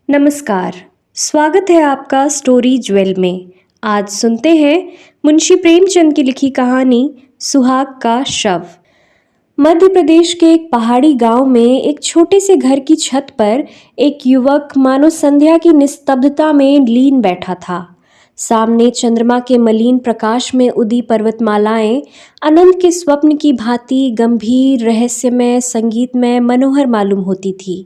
नमस्कार। स्वागत है आपका स्टोरी ज्वेल में। आज सुनते हैं मुंशी प्रेमचंद की लिखी कहानी सुहाग का शव। मध्य प्रदेश के एक पहाड़ी गांव में एक छोटे से घर की छत पर एक युवक मानो संध्या की निस्तब्धता में लीन बैठा था। सामने चंद्रमा के मलिन प्रकाश में उदी पर्वतमालाएं अनंत के स्वप्न की भांति गंभीर, रहस्यमय, संगीतमय, मनोहर मालूम होती थी।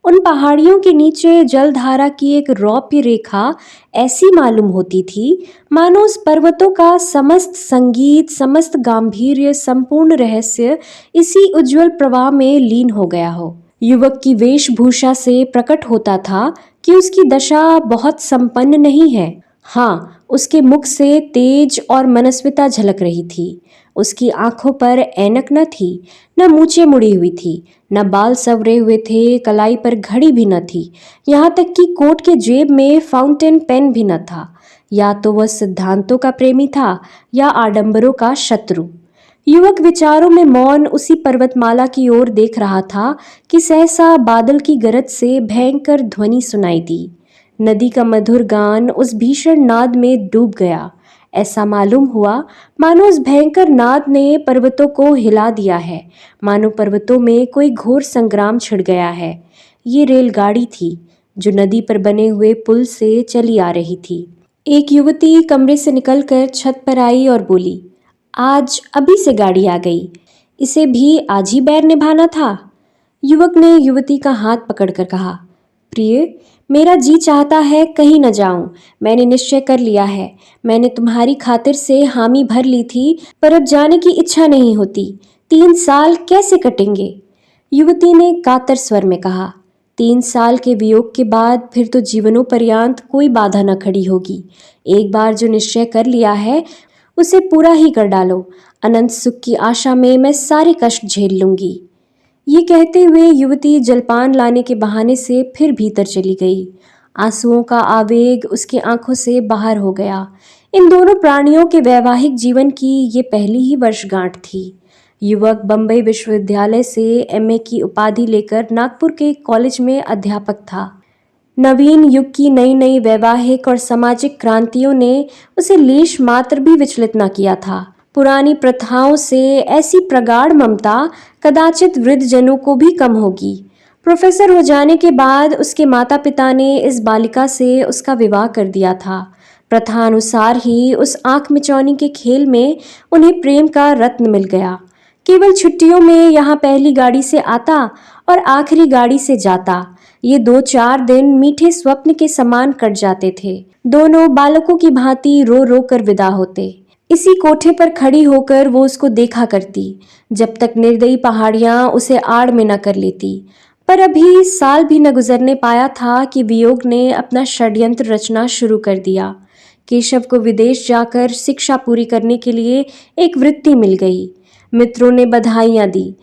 उन पहाड़ियों के नीचे जलधारा की एक रौप्य रेखा ऐसी मालूम होती थी मानो उस पर्वतों का समस्त संगीत, समस्त गांधीर्य, संपूर्ण रहस्य इसी उज्जवल प्रवाह में लीन हो गया हो। युवक की वेशभूषा से प्रकट होता था कि उसकी दशा बहुत संपन्न नहीं है। हाँ, उसके मुख से तेज और मनस्विता झलक रही थी। उसकी आंखों पर ऐनक न थी, न मूछें मुड़ी हुई थी, न बाल संवरे हुए थे, कलाई पर घड़ी भी न थी, यहाँ तक कि कोट के जेब में फाउंटेन पेन भी न था। या तो वह सिद्धांतों का प्रेमी था या आडंबरों का शत्रु। युवक विचारों में मौन उसी पर्वतमाला की ओर देख रहा था कि सहसा बादल की गरज से भयंकर ध्वनि सुनाई दी। नदी का मधुर गान उस भीषण नाद में डूब गया। ऐसा मालूम हुआ मानो उस भयंकर नाद ने पर्वतों को हिला दिया है, मानो पर्वतों में कोई घोर संग्राम छिड़ गया है। ये रेलगाड़ी थी जो नदी पर बने हुए पुल से चली आ रही थी। एक युवती कमरे से निकलकर छत पर आई और बोली, आज अभी से गाड़ी आ गई, इसे भी आज ही बैर निभाना था। युवक ने युवती का हाथ पकड़कर कहा, प्रिय, मेरा जी चाहता है कहीं न जाऊं। मैंने निश्चय कर लिया है। मैंने तुम्हारी खातिर से हामी भर ली थी, पर अब जाने की इच्छा नहीं होती। 3 साल कैसे कटेंगे? युवती ने कातर स्वर में कहा, 3 साल के वियोग के बाद फिर तो जीवनों पर्यंत कोई बाधा न खड़ी होगी। एक बार जो निश्चय कर लिया है उसे पूरा ही कर डालो। अनंत सुख की आशा में मैं सारे कष्ट झेल लूंगी। ये कहते हुए युवती जलपान लाने के बहाने से फिर भीतर चली गई। आंसुओं का आवेग उसकी आंखों से बाहर हो गया। इन दोनों प्राणियों के वैवाहिक जीवन की ये पहली ही वर्षगांठ थी। युवक बम्बई विश्वविद्यालय से एमए की उपाधि लेकर नागपुर के कॉलेज में अध्यापक था। नवीन युग की नई नई वैवाहिक और सामाजिक क्रांतियों ने उसे लेश मात्र भी विचलित न किया था। पुरानी प्रथाओं से ऐसी प्रगाढ़ ममता कदाचित वृद्धजनों को भी कम होगी। प्रोफेसर हो जाने के बाद उसके माता पिता ने इस बालिका से उसका विवाह कर दिया था। प्रथानुसार ही उस आंख मिचौनी के खेल में उन्हें प्रेम का रत्न मिल गया। केवल छुट्टियों में यहाँ पहली गाड़ी से आता और आखिरी गाड़ी से जाता। ये 2-4 दिन मीठे स्वप्न के समान कट जाते थे। दोनों बालकों की भांति रो रो कर विदा होते। इसी कोठे पर खड़ी होकर वो उसको देखा करती, जब तक निर्दयी पहाड़ियां उसे आड़ में न कर लेती। पर अभी साल भी न गुजरने पाया था कि वियोग ने अपना षड्यंत्र रचना शुरू कर दिया। केशव को विदेश जाकर शिक्षा पूरी करने के लिए एक वृत्ति मिल गई। मित्रों ने बधाइयां दी।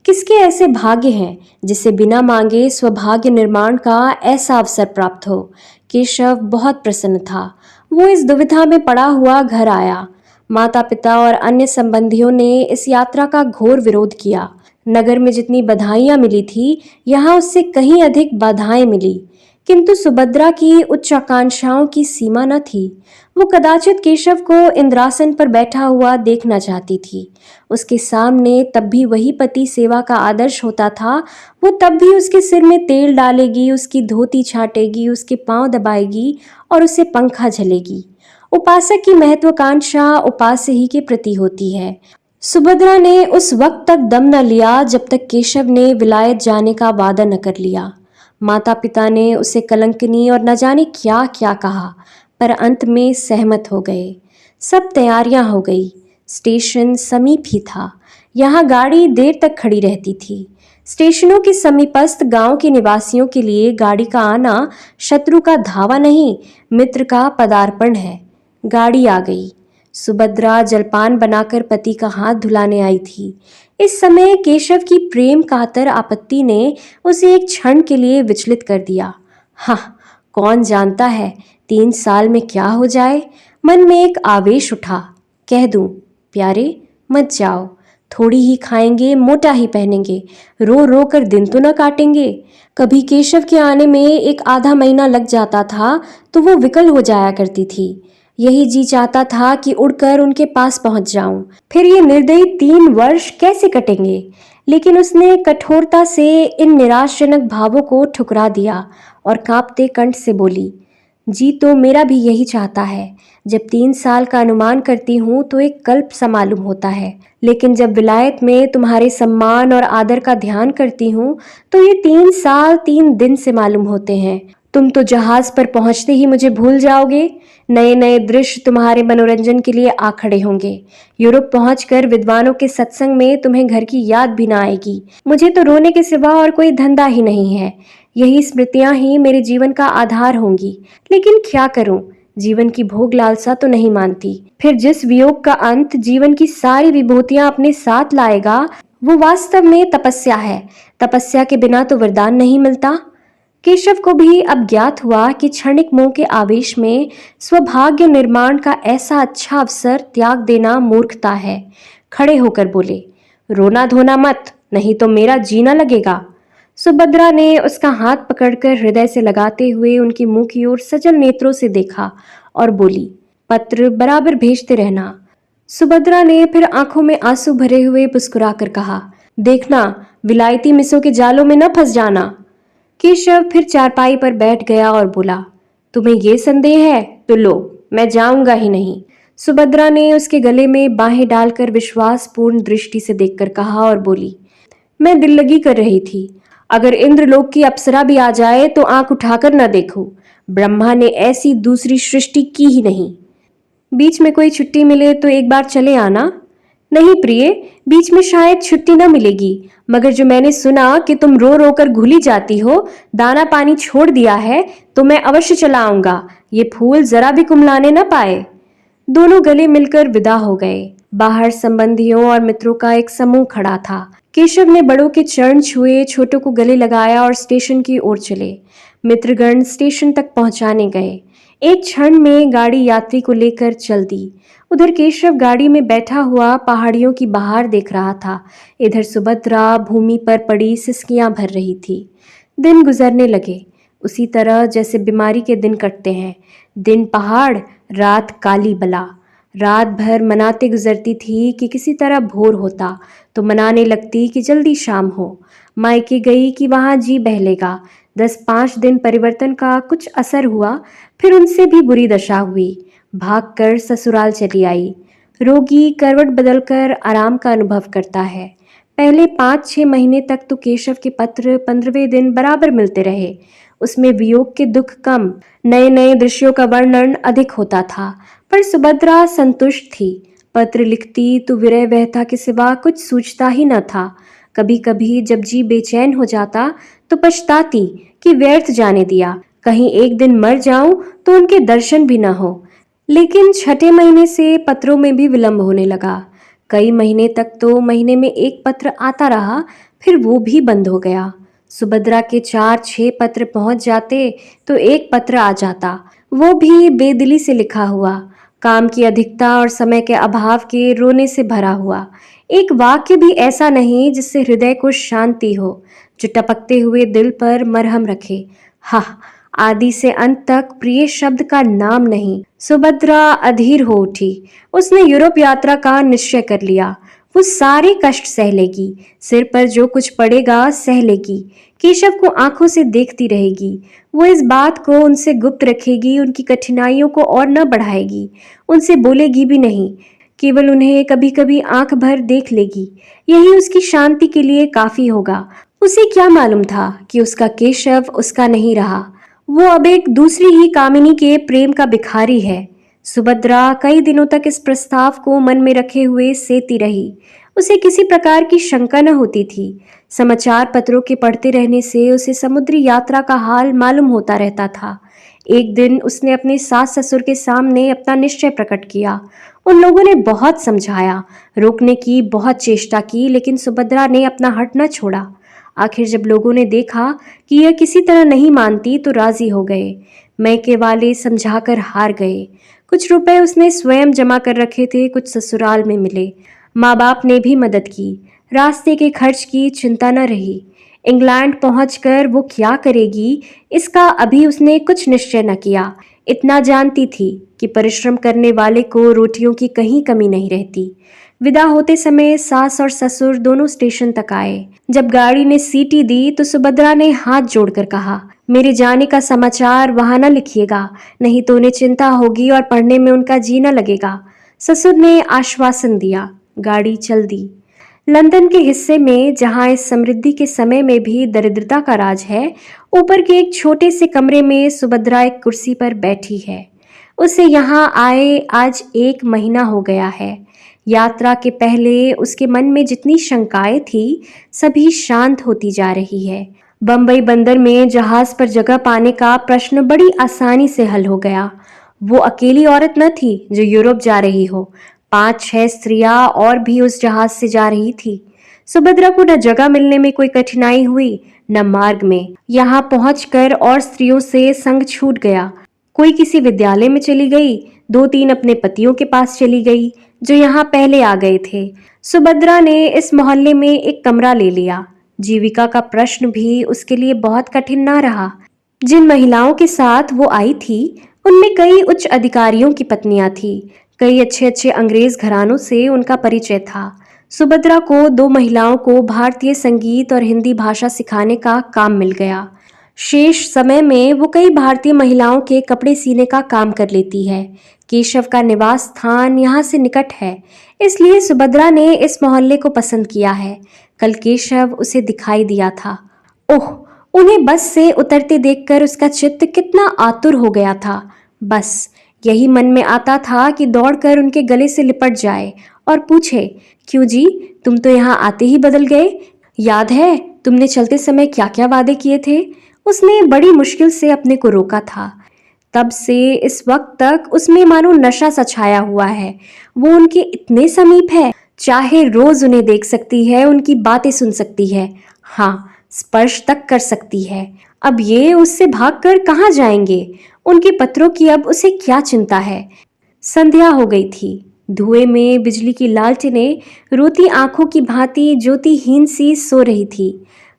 किसके ऐसे भाग्य हैं जिसे बिना मांगे स्वभाग्य निर्माण का ऐसा अवसर प्राप्त हो। केशव बहुत प्रसन्न था। वो इस दुविधा में पड़ा हुआ घर आया। माता पिता और अन्य संबंधियों ने इस यात्रा का घोर विरोध किया। नगर में जितनी बधाइयां मिली थी, यहाँ उससे कहीं अधिक बाधाएं मिली। किंतु सुभद्रा की उच्च आकांक्षाओं की सीमा न थी। वो कदाचित केशव को इंद्रासन पर बैठा हुआ देखना चाहती थी। उसके सामने तब भी वही पति सेवा का आदर्श होता था। वो तब भी उसके सिर में तेल डालेगी, उसकी धोती छाटेगी, उसके पांव दबाएगी और उसे पंखा झलेगी। उपासक की महत्वाकांक्षा उपास्य ही के प्रति होती है। सुभद्रा ने उस वक्त तक दम न लिया जब तक केशव ने विलायत जाने का वादा न कर लिया। माता पिता ने उसे कलंकिनी और न जाने क्या क्या कहा, पर अंत में सहमत हो गए। सब तैयारियां हो गई। स्टेशन समीप ही था। यहाँ गाड़ी देर तक खड़ी रहती थी। स्टेशनों के समीपस्थ गांव के निवासियों के लिए गाड़ी का आना शत्रु का धावा नहीं, मित्र का पदार्पण है। गाड़ी आ गई। सुभद्रा जलपान बनाकर पति का हाथ धुलाने आई थी। इस समय केशव की प्रेम कातर आपत्ति ने उसे एक क्षण के लिए विचलित कर दिया। हाँ, कौन जानता है 3 साल में क्या हो जाए। मन में एक आवेश उठा। कह दूं, प्यारे मत जाओ, थोड़ी ही खाएंगे, मोटा ही पहनेंगे, रो रो कर दिन तो न काटेंगे। कभी केशव के आने में एक आधा महीना लग जाता था तो वो विकल हो जाया करती थी। यही जी चाहता था कि उड़कर उनके पास पहुंच जाऊं। फिर ये निर्दयी 3 वर्ष कैसे कटेंगे? लेकिन उसने कठोरता से इन निराशजनक भावों को ठुकरा दिया और कांपते कंठ से बोली, जी तो मेरा भी यही चाहता है। जब 3 साल का अनुमान करती हूँ तो एक कल्प सा मालूम होता है, लेकिन जब विलायत में तुम्हारे सम्मान और आदर का ध्यान करती हूँ तो ये 3 साल 3 दिन से मालूम होते हैं। तुम तो जहाज पर पहुंचते ही मुझे भूल जाओगे। नए नए दृश्य तुम्हारे मनोरंजन के लिए आ खड़े होंगे। यूरोप पहुंचकर विद्वानों के सत्संग में तुम्हें घर की याद भी ना आएगी। मुझे तो रोने के सिवा और कोई धंधा ही नहीं है। यही स्मृतियां ही मेरे जीवन का आधार होंगी। लेकिन क्या करूं, जीवन की भोग लालसा तो नहीं मानती। फिर जिस वियोग का अंत जीवन की सारी विभूतियां अपने साथ लाएगा, वो वास्तव में तपस्या है। तपस्या के बिना तो वरदान नहीं मिलता। केशव को भी अब ज्ञात हुआ कि क्षणिक मोह के आवेश में स्वभाग्य निर्माण का ऐसा अच्छा अवसर त्याग देना मूर्खता है। खड़े होकर बोले, रोना धोना मत, नहीं तो मेरा जीना लगेगा। सुभद्रा ने उसका हाथ पकड़कर हृदय से लगाते हुए उनके मुंह की ओर सजल नेत्रों से देखा और बोली, पत्र बराबर भेजते रहना। सुभद्रा ने फिर आंखों में आंसू भरे हुए मुस्कुराकर कहा, देखना विलायती मिसों के जालों में न फंस जाना। केशव फिर चारपाई पर बैठ गया और बोला, तुम्हें ये संदेह है तो लो, मैं जाऊंगा ही नहीं। सुभद्रा ने उसके गले में बाहें डालकर विश्वासपूर्ण दृष्टि से देखकर कहा और बोली, मैं दिल लगी कर रही थी। अगर इंद्रलोक की अप्सरा भी आ जाए तो आंख उठाकर न देखो। ब्रह्मा ने ऐसी दूसरी सृष्टि की ही नहीं। बीच में कोई छुट्टी मिले तो एक बार चले आना। नहीं प्रिय, बीच में शायद छुट्टी न मिलेगी, मगर जो मैंने सुना कि तुम रो रो कर घुली जाती हो, दाना पानी छोड़ दिया है, तो मैं अवश्य चला आऊंगा। ये फूल जरा भी कुमलाने न पाए। दोनों गले मिलकर विदा हो गए। बाहर संबंधियों और मित्रों का एक समूह खड़ा था। केशव ने बड़ों के चरण छुए, छोटों को गले लगाया और स्टेशन की ओर चले। मित्रगण स्टेशन तक पहुंचाने गए। एक क्षण में गाड़ी यात्री को लेकर चल दी। उधर केशव गाड़ी में बैठा हुआ पहाड़ियों की बहार देख रहा था। इधर सुभद्रा भूमि पर पड़ी सिसकियां भर रही थी। दिन गुजरने लगे, उसी तरह जैसे बीमारी के दिन कटते हैं। दिन पहाड़, रात काली बला। रात भर मनाते गुजरती थी कि किसी तरह भोर होता तो मनाने लगती कि जल्दी शाम हो। मायके गई कि वहां जी बहलेगा। 10-5 दिन परिवर्तन का कुछ असर हुआ, फिर उनसे भी बुरी दशा हुई। भागकर ससुराल चली आई। रोगी करवट बदलकर आराम का अनुभव करता है। पहले 5-6 महीने तक तो केशव के पत्र 15वें दिन बराबर मिलते रहे। उसमें वियोग के दुख कम, नए नए दृश्यों का वर्णन अधिक होता था, पर सुभद्रा संतुष्ट थी। पत्र लिखती तो विरह व्यथा के सिवा कुछ सूझता ही न था। कभी कभी जब जी बेचैन हो जाता तो पछताती कि व्यर्थ जाने दिया, कहीं एक दिन मर जाऊं तो उनके दर्शन भी न हो। लेकिन छठे महीने से पत्रों में भी विलंब होने लगा। कई महीने तक तो महीने में एक पत्र आता रहा, फिर वो भी बंद हो गया। सुभद्रा के 4-6 पत्र पहुंच जाते तो एक पत्र आ जाता, वो भी बेदिली से लिखा हुआ, काम की अधिकता और समय के अभाव के रोने से भरा हुआ। एक वाक्य भी ऐसा नहीं जिससे हृदय को शांति हो, जो टपकते हुए दिल पर मरहम रखे। हा, आदि से अंत तक प्रिय शब्द का नाम नहीं। सुभद्रा अधीर हो उठी। उसने यूरोप यात्रा का निश्चय कर लिया। वो सारे कष्ट सह लेगी, सिर पर जो कुछ पड़ेगा सह लेगी। केशव को आंखों से देखती रहेगी। वो इस बात को उनसे गुप्त रखेगी, उनकी कठिनाइयों को और न बढ़ाएगी, उनसे बोलेगी भी नहीं, केवल उन्हें कभी कभी आंख भर देख लेगी। यही उसकी शांति के लिए काफी होगा। उसे क्या मालूम था कि उसका केशव उसका नहीं रहा, वो अब एक दूसरी ही कामिनी के प्रेम का भिखारी है। सुभद्रा कई दिनों तक इस प्रस्ताव को मन में रखे हुए सेती रही। उसे किसी प्रकार की शंका न होती थी। समाचार पत्रों के पढ़ते रहने से उसे समुद्री यात्रा का हाल मालूम होता रहता था। एक दिन उसने अपने सास ससुर के सामने अपना निश्चय प्रकट किया। उन लोगों ने बहुत समझाया, रोकने की बहुत चेष्टा की, लेकिन सुभद्रा ने अपना हट न छोड़ा। आखिर जब लोगों ने देखा कि यह किसी तरह नहीं मानती तो राजी हो गए। मैके वाले समझाकर हार गए। कुछ रुपए उसने स्वयं जमा कर रखे थे, कुछ ससुराल में मिले। माँ बाप ने भी मदद की, रास्ते के खर्च की चिंता न रही। इंग्लैंड पहुंचकर वो क्या करेगी, इसका अभी उसने कुछ निश्चय न किया। इतना जानती थी कि परिश्रम करने वाले को रोटियों की कहीं कमी नहीं रहती। विदा होते समय सास और ससुर दोनों स्टेशन तक आए। जब गाड़ी ने सीटी दी तो सुभद्रा ने हाथ जोड़कर कहा, मेरे जाने का समाचार वहां न लिखिएगा, नहीं तो उन्हें चिंता होगी और पढ़ने में उनका जी न लगेगा। ससुर ने आश्वासन दिया। गाड़ी चल दी। लंदन के हिस्से में जहां इस समृद्धि के समय में भी दरिद्रता का राज है, ऊपर के एक छोटे से कमरे में सुभद्रा एक कुर्सी पर बैठी है। उसे यहाँ आए आज 1 महीना हो गया है। यात्रा के पहले उसके मन में जितनी शंकाएं थी, सभी शांत होती जा रही है। बंबई बंदर में जहाज पर जगह पाने का प्रश्न बड़ी आसानी से हल हो गया। वो अकेली औरत न थी जो यूरोप जा रही हो, 5-6 स्त्रियां और भी उस जहाज से जा रही थी। सुभद्रा को न जगह मिलने में कोई कठिनाई हुई, न मार्ग में। यहाँ पहुंचकर और स्त्रियों से संग छूट गया। कोई किसी विद्यालय में चली गई, 2-3 अपने पतियों के पास चली गई जो यहाँ पहले आ गए थे। सुभद्रा ने इस मोहल्ले में एक कमरा ले लिया। जीविका का प्रश्न भी उसके लिए बहुत कठिन ना रहा। जिन महिलाओं के साथ वो आई थी, उनमें कई उच्च अधिकारियों की पत्नियां थी। कई अच्छे अच्छे अंग्रेज घरानों से उनका परिचय था। सुभद्रा को 2 महिलाओं को भारतीय संगीत और हिंदी भाषा सिखाने का काम मिल गया। शेष समय में वो कई भारतीय महिलाओं के कपड़े सीने का काम कर लेती है। केशव का निवास स्थान यहाँ से निकट है, इसलिए सुभद्रा ने इस मोहल्ले को पसंद किया है। कल केशव उसे दिखाई दिया था। ओह, उन्हें बस से उतरते देखकर उसका चित्त कितना आतुर हो गया था। बस यही मन में आता था कि दौड़कर उनके गले से लिपट जाए और पूछे, क्यों जी, तुम तो यहाँ आते ही बदल गए। याद है तुमने चलते समय क्या क्या वादे किए थे। उसने बड़ी मुश्किल से अपने को रोका था। तब से इस वक्त तक उसमें मानो नशा सा छाया हुआ है। वो उनके इतने समीप है, चाहे रोज उन्हें देख सकती है, उनकी बातें सुन सकती है, हाँ, स्पर्श तक कर सकती है। अब ये उससे भागकर कहाँ जाएंगे। उनके पत्रों की अब उसे क्या चिंता है। संध्या हो गई थी। धुएं में बिजली की लालटेनें रोती आंखों की भांति ज्योतिहीन सी सो रही थी।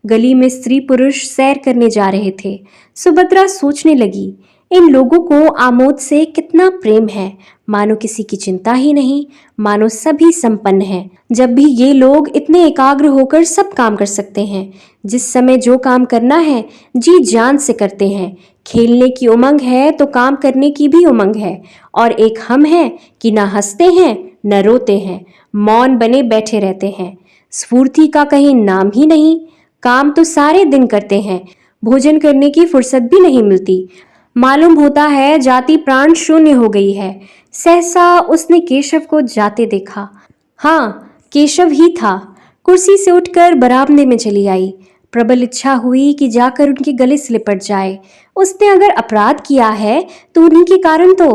गली में स्त्री पुरुष सैर करने जा रहे थे। सुभद्रा सोचने लगी, इन लोगों को आमोद से कितना प्रेम है। मानो किसी की चिंता ही नहीं, मानो सभी संपन्न हैं। जब भी ये लोग इतने एकाग्र होकर सब काम कर सकते हैं। जिस समय जो काम करना है जी जान से करते हैं। खेलने की उमंग है तो काम करने की भी उमंग है। और एक हम हैं कि न हंसते हैं न रोते हैं, मौन बने बैठे रहते हैं। स्फूर्ति का कहीं नाम ही नहीं। काम तो सारे दिन करते हैं, भोजन करने की फुर्सत भी नहीं मिलती। मालूम होता है जाति प्राण शून्य हो गई है। सहसा उसने केशव को जाते देखा। हाँ, केशव ही था। कुर्सी से उठकर बरामदे में चली आई। प्रबल इच्छा हुई कि जाकर उनके गले से लिपट जाए। उसने अगर अपराध किया है तो उन्हीं के कारण तो।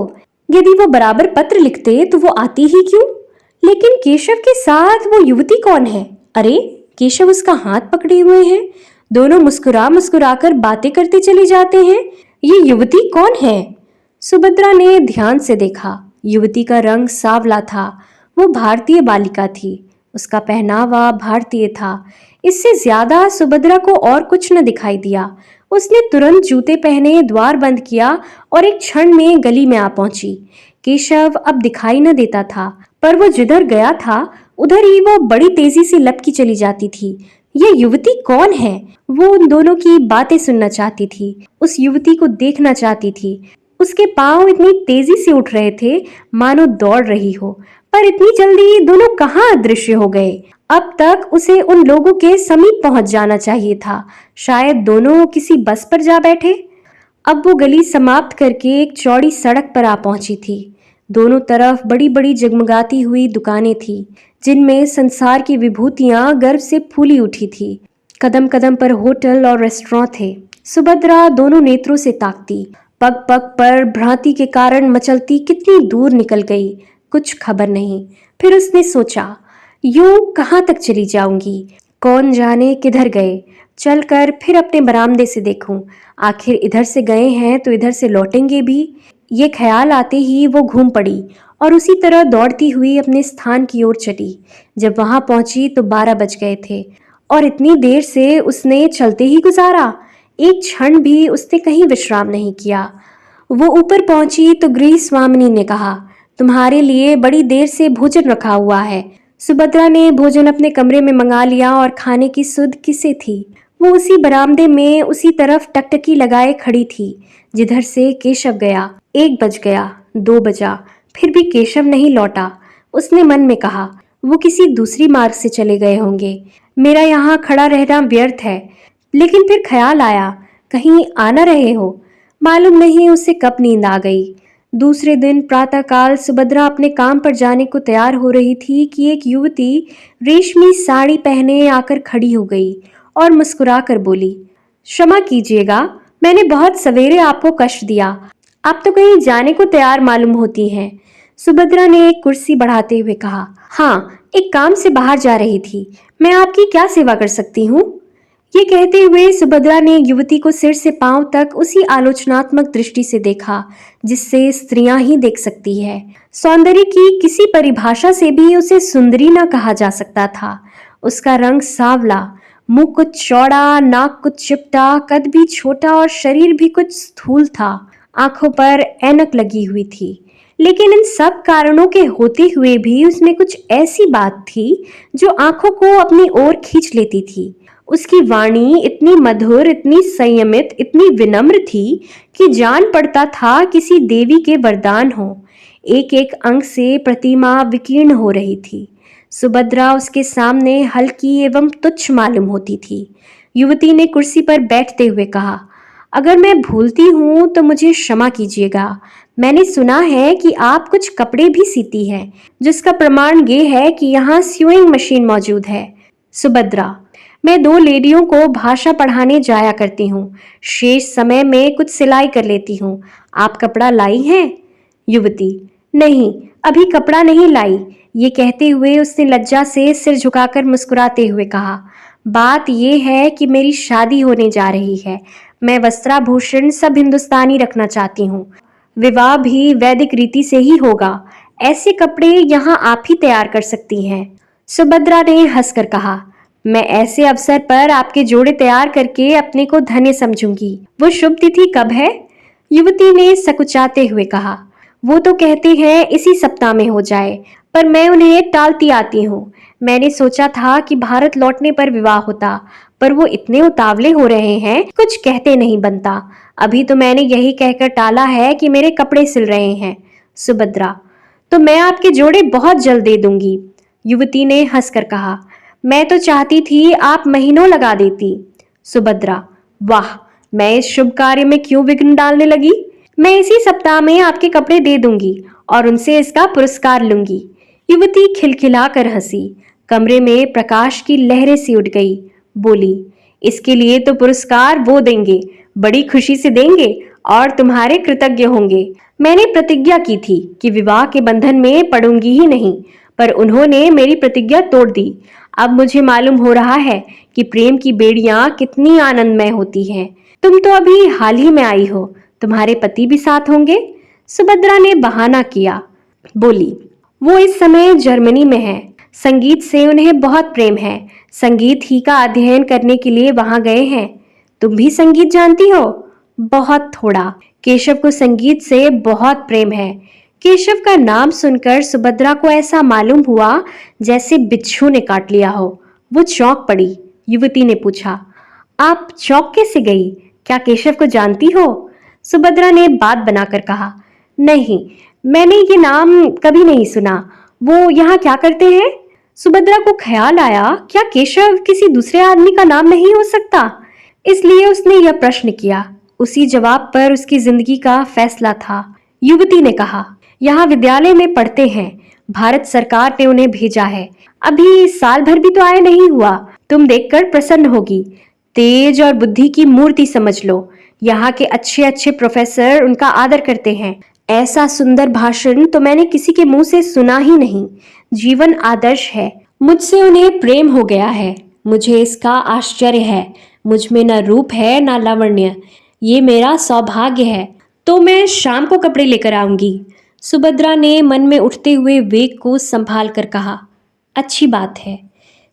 यदि वो बराबर पत्र लिखते तो वो आती ही क्यों। लेकिन केशव के साथ वो युवती कौन है। अरे, केशव उसका हाथ पकड़े हुए हैं। दोनों मुस्कुरा मुस्कुरा कर बातें करते चले जाते हैं। ये युवती कौन है। सुभद्रा ने ध्यान से देखा। युवती का रंग सांवला था। वो भारतीय बालिका थी। उसका पहनावा भारतीय था। इससे ज्यादा सुभद्रा को और कुछ न दिखाई दिया। उसने तुरंत जूते पहने द्वार बंद किया और एक क्षण में गली में आ पहुंची। केशव अब दिखाई न देता था, पर वो जिधर गया था उधर ही वो बड़ी तेजी से लपकी चली जाती थी। ये युवती कौन है। वो उन दोनों की बातें सुनना चाहती थी, उस युवती को देखना चाहती थी। उसके पांव इतनी तेजी से उठ रहे थे मानो दौड़ रही हो, पर इतनी जल्दी दोनों कहाँ अदृश्य हो गए। अब तक उसे उन लोगों के समीप पहुंच जाना चाहिए था। शायद दोनों किसी बस पर जा बैठे। अब वो गली समाप्त करके एक चौड़ी सड़क पर आ पहुंची थी। दोनों तरफ बड़ी बड़ी जगमगाती हुई दुकानें थी, जिनमें संसार की विभूतियां गर्व से फूली उठी थी। कदम कदम पर होटल और रेस्टोरेंट थे। सुभद्रा दोनों नेत्रों से ताकती। पग पग पर भ्रांति के कारण मचलती कितनी दूर निकल गई, कुछ खबर नहीं। फिर उसने सोचा, यूं कहाँ तक चली जाऊंगी। कौन जाने किधर गए। चलकर फिर अपने बरामदे से देखूं। आखिर इधर से गए हैं तो इधर से लौटेंगे भी। ये ख्याल आते ही वो घूम पड़ी और उसी तरह दौड़ती हुई अपने स्थान की ओर चली। जब वहां पहुंची तो 12 बज गए थे और इतनी देर से उसने चलते ही गुजारा। एक क्षण भी उसने कहीं विश्राम नहीं किया। वो ऊपर पहुंची तो गृह स्वामिनी ने कहा, तुम्हारे लिए बड़ी देर से भोजन रखा हुआ है। सुभद्रा ने भोजन अपने कमरे में मंगा लिया और खाने की सुध किसे थी। वो उसी बरामदे में उसी तरफ टकटकी लगाए खड़ी थी जिधर से केशव गया। 1 बज गया, 2 बजा, फिर भी केशव नहीं लौटा। उसने मन में कहा, वो किसी दूसरी मार्ग से चले गए होंगे, मेरा यहाँ खड़ा रहना व्यर्थ है। लेकिन फिर ख्याल आया, कहीं आ न रहे हो। मालूम नहीं उसे कब नींद आ गई। दूसरे दिन प्रातःकाल सुभद्रा अपने काम पर जाने को तैयार हो रही थी कि एक युवती रेशमी साड़ी पहने आकर खड़ी हो गई और मुस्कुराकर बोली, क्षमा कीजिएगा, मैंने बहुत सवेरे आपको कष्ट दिया। आप तो कहीं जाने को तैयार मालूम होती हैं। सुभद्रा ने एक कुर्सी बढ़ाते हुए कहा, हाँ, एक काम से बाहर जा रही थी। मैं आपकी क्या सेवा कर सकती हूँ? ये कहते हुए सुभद्रा ने युवती को सिर से पांव तक उसी आलोचनात्मक दृष्टि से देखा जिससे स्त्रियां ही देख सकती है। सौंदर्य की किसी परिभाषा से भी उसे सुंदरी न कहा जा सकता था। उसका रंग सांवला, मुंह कुछ चौड़ा, नाक कुछ चिपटा, कद भी छोटा और शरीर भी कुछ स्थूल था। आंखों पर ऐनक लगी हुई थी। लेकिन इन सब कारणों के होते हुए भी उसमें कुछ ऐसी बात थी जो आंखों को अपनी ओर खींच लेती थी। उसकी वाणी इतनी मधुर, इतनी संयमित, इतनी विनम्र थी कि जान पड़ता था किसी देवी के वरदान हो। एक एक अंग से प्रतिमा विकीर्ण हो रही थी। सुभद्रा उसके सामने हल्की एवं तुच्छ मालूम होती थी। युवती ने कुर्सी पर बैठते हुए कहा, अगर मैं भूलती हूं तो मुझे क्षमा कीजिएगा। मैंने सुना है कि आप कुछ कपड़े भी सीती हैं, जिसका प्रमाण ये है कि यहाँ स्यूइंग मशीन मौजूद है। सुभद्रा, मैं 2 लेडियों को भाषा पढ़ाने जाया करती हूँ। शेष समय में कुछ सिलाई कर लेती हूँ। आप कपड़ा लाई हैं? युवती, नहीं, अभी कपड़ा नहीं लाई। ये कहते हुए उसने लज्जा से सिर झुकाकर मुस्कुराते हुए कहा, बात यह है कि मेरी शादी होने जा रही है। मैं वस्त्राभूषण सब हिंदुस्तानी रखना चाहती हूँ। विवाह भी वैदिक रीति से ही होगा। ऐसे कपड़े यहाँ आप ही तैयार कर सकती हैं। सुभद्रा ने हंसकर कहा, मैं ऐसे अवसर पर आपके जोड़े तैयार करके अपने को धन्य समझूंगी। वो शुभ तिथि कब है? युवती ने सकुचाते हुए कहा, वो तो कहते हैं इसी सप्ताह में हो जाए, पर मैं उन्हें टालती आती हूँ। मैंने सोचा था कि भारत लौटने पर विवाह होता, पर वो इतने उतावले हो रहे हैं, कुछ कहते नहीं बनता। अभी तो मैंने यही कहकर टाला है कि मेरे कपड़े सिल रहे हैं। सुभद्रा, तो मैं आपके जोड़े बहुत जल्द दे दूंगी। युवती ने हंसकर कहा, मैं तो चाहती थी आप महीनों लगा देती। सुभद्रा, वाह, मैं इस शुभ कार्य में क्यों विघ्न डालने लगी। मैं इसी सप्ताह में आपके कपड़े दे दूंगी और उनसे इसका पुरस्कार लूंगी। युवती खिलखिलाकर हंसी। कमरे में प्रकाश की लहरें सी उठ गई। बोली, इसके लिए तो पुरस्कार वो देंगे, बड़ी खुशी से देंगे और तुम्हारे कृतज्ञ होंगे। मैंने प्रतिज्ञा की थी कि विवाह के बंधन में पड़ूंगी ही नहीं, पर उन्होंने मेरी प्रतिज्ञा तोड़ दी। अब मुझे मालूम हो रहा है कि प्रेम की बेड़ियां कितनी आनंदमय होती हैं। तुम तो अभी हाल ही में आई हो, तुम्हारे पति भी साथ होंगे। सुभद्रा ने बहाना किया। बोली, वो इस समय जर्मनी में है। संगीत से उन्हें बहुत प्रेम है। संगीत ही का अध्ययन करने के लिए वहां गए हैं। तुम भी संगीत जानती हो? बहुत थोड़ा। केशव को संगीत से बहुत प्रेम है। केशव का नाम सुनकर सुभद्रा को ऐसा मालूम हुआ जैसे बिच्छू ने काट लिया हो। वो चौंक पड़ी। युवती ने पूछा, आप चौंक कैसे गई? क्या केशव को जानती हो? सुभद्रा ने बात बनाकर कहा, नहीं, मैंने ये नाम कभी नहीं सुना। वो यहाँ क्या करते हैं? सुभद्रा को ख्याल आया, क्या केशव किसी दूसरे आदमी का नाम नहीं हो सकता? इसलिए उसने यह प्रश्न किया। उसी जवाब पर उसकी जिंदगी का फैसला था। युवती ने कहा, यहाँ विद्यालय में पढ़ते हैं। भारत सरकार ने उन्हें भेजा है। अभी साल भर भी तो आए नहीं हुआ। तुम देखकर प्रसन्न होगी। तेज और बुद्धि की मूर्ति समझ लो। यहाँ के अच्छे अच्छे प्रोफेसर उनका आदर करते हैं। ऐसा सुंदर भाषण तो मैंने किसी के मुंह से सुना ही नहीं। जीवन आदर्श है। मुझसे उन्हें प्रेम हो गया है। मुझे इसका आश्चर्य है। मुझ में न रूप है न लावण्य। ये मेरा सौभाग्य है। तो मैं शाम को कपड़े लेकर आऊंगी। सुभद्रा ने मन में उठते हुए वेग को संभाल कर कहा। अच्छी बात है।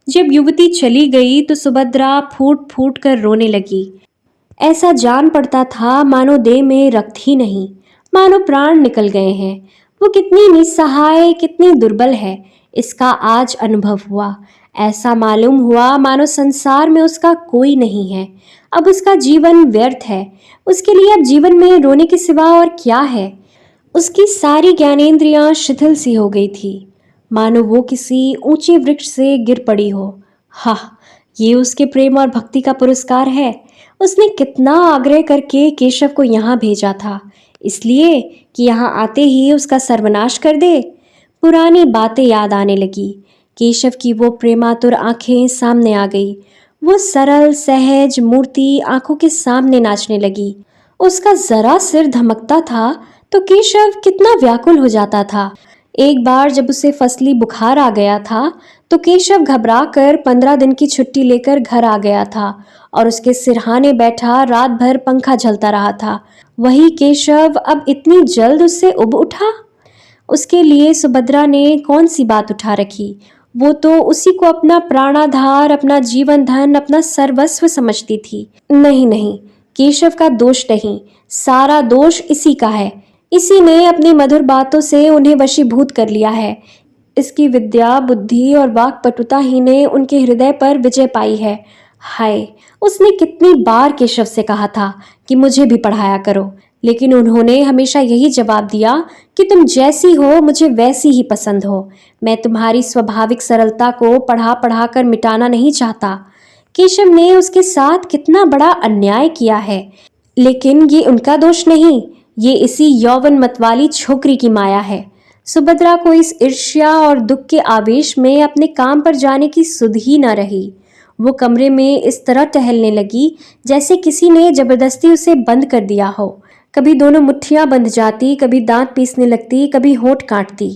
जब युवती चली गई तो सुभद्रा फूट फूट कर रोने लगी। ऐसा जान पड़ता था मानो देह में रक्त ही नहीं, मानो प्राण निकल गए हैं। वो कितनी निस्सहाय, कितनी दुर्बल है, इसका आज अनुभव हुआ। ऐसा मालूम हुआ मानो संसार में उसका कोई नहीं है। अब उसका जीवन व्यर्थ है। उसके लिए अब जीवन में रोने के सिवा और क्या है। उसकी सारी ज्ञानेंद्रियां शिथिल सी हो गई थी, मानो वो किसी ऊंचे वृक्ष से गिर पड़ी हो। हा, ये उसके प्रेम और भक्ति का पुरस्कार है। उसने कितना आग्रह करके केशव को यहाँ भेजा था, इसलिए कि यहाँ आते ही उसका सर्वनाश कर दे। पुरानी बातें याद आने लगी। केशव की वो प्रेमातुर आंखें सामने आ गई। वो सरल सहज मूर्ति आंखों के सामने नाचने लगी। उसका जरा सिर धमकता था तो केशव कितना व्याकुल हो जाता था। एक बार जब उसे फसली बुखार आ गया था तो केशव घबरा कर 15 दिन की छुट्टी लेकर घर आ गया था और उसके सिरहाने बैठा रात भर पंखा झलता रहा था। वही केशव अब इतनी जल्द उससे उब उठा। उसके लिए सुभद्रा ने कौन सी बात उठा रखी। वो तो उसी को अपना प्राणाधार, अपना जीवन धन, अपना सर्वस्व समझती थी। नहीं नहीं, केशव का दोष नहीं, सारा दोष इसी का है। इसी ने अपनी मधुर बातों से उन्हें वशीभूत कर लिया है। इसकी विद्या, बुद्धि और वाक्पटुता ही ने उनके हृदय पर विजय पाई है। हाय, उसने कितनी बार केशव से कहा था कि मुझे भी पढ़ाया करो, लेकिन उन्होंने हमेशा यही जवाब दिया कि तुम जैसी हो मुझे वैसी ही पसंद हो। मैं तुम्हारी स्वाभाविक सरलता को पढ़ा पढ़ा कर मिटाना नहीं चाहता। केशव ने उसके साथ कितना बड़ा अन्याय किया है, लेकिन ये उनका दोष नहीं, ये इसी यौवन मत वाली छोकरी की माया है। सुभद्रा को इस ईर्ष्या और दुख के आवेश में अपने काम पर जाने की सुध ही न रही। वो कमरे में इस तरह टहलने लगी जैसे किसी ने जबरदस्ती उसे बंद कर दिया हो। कभी दोनों मुट्ठियां बंध जाती, कभी दांत पीसने लगती, कभी होंठ काटती।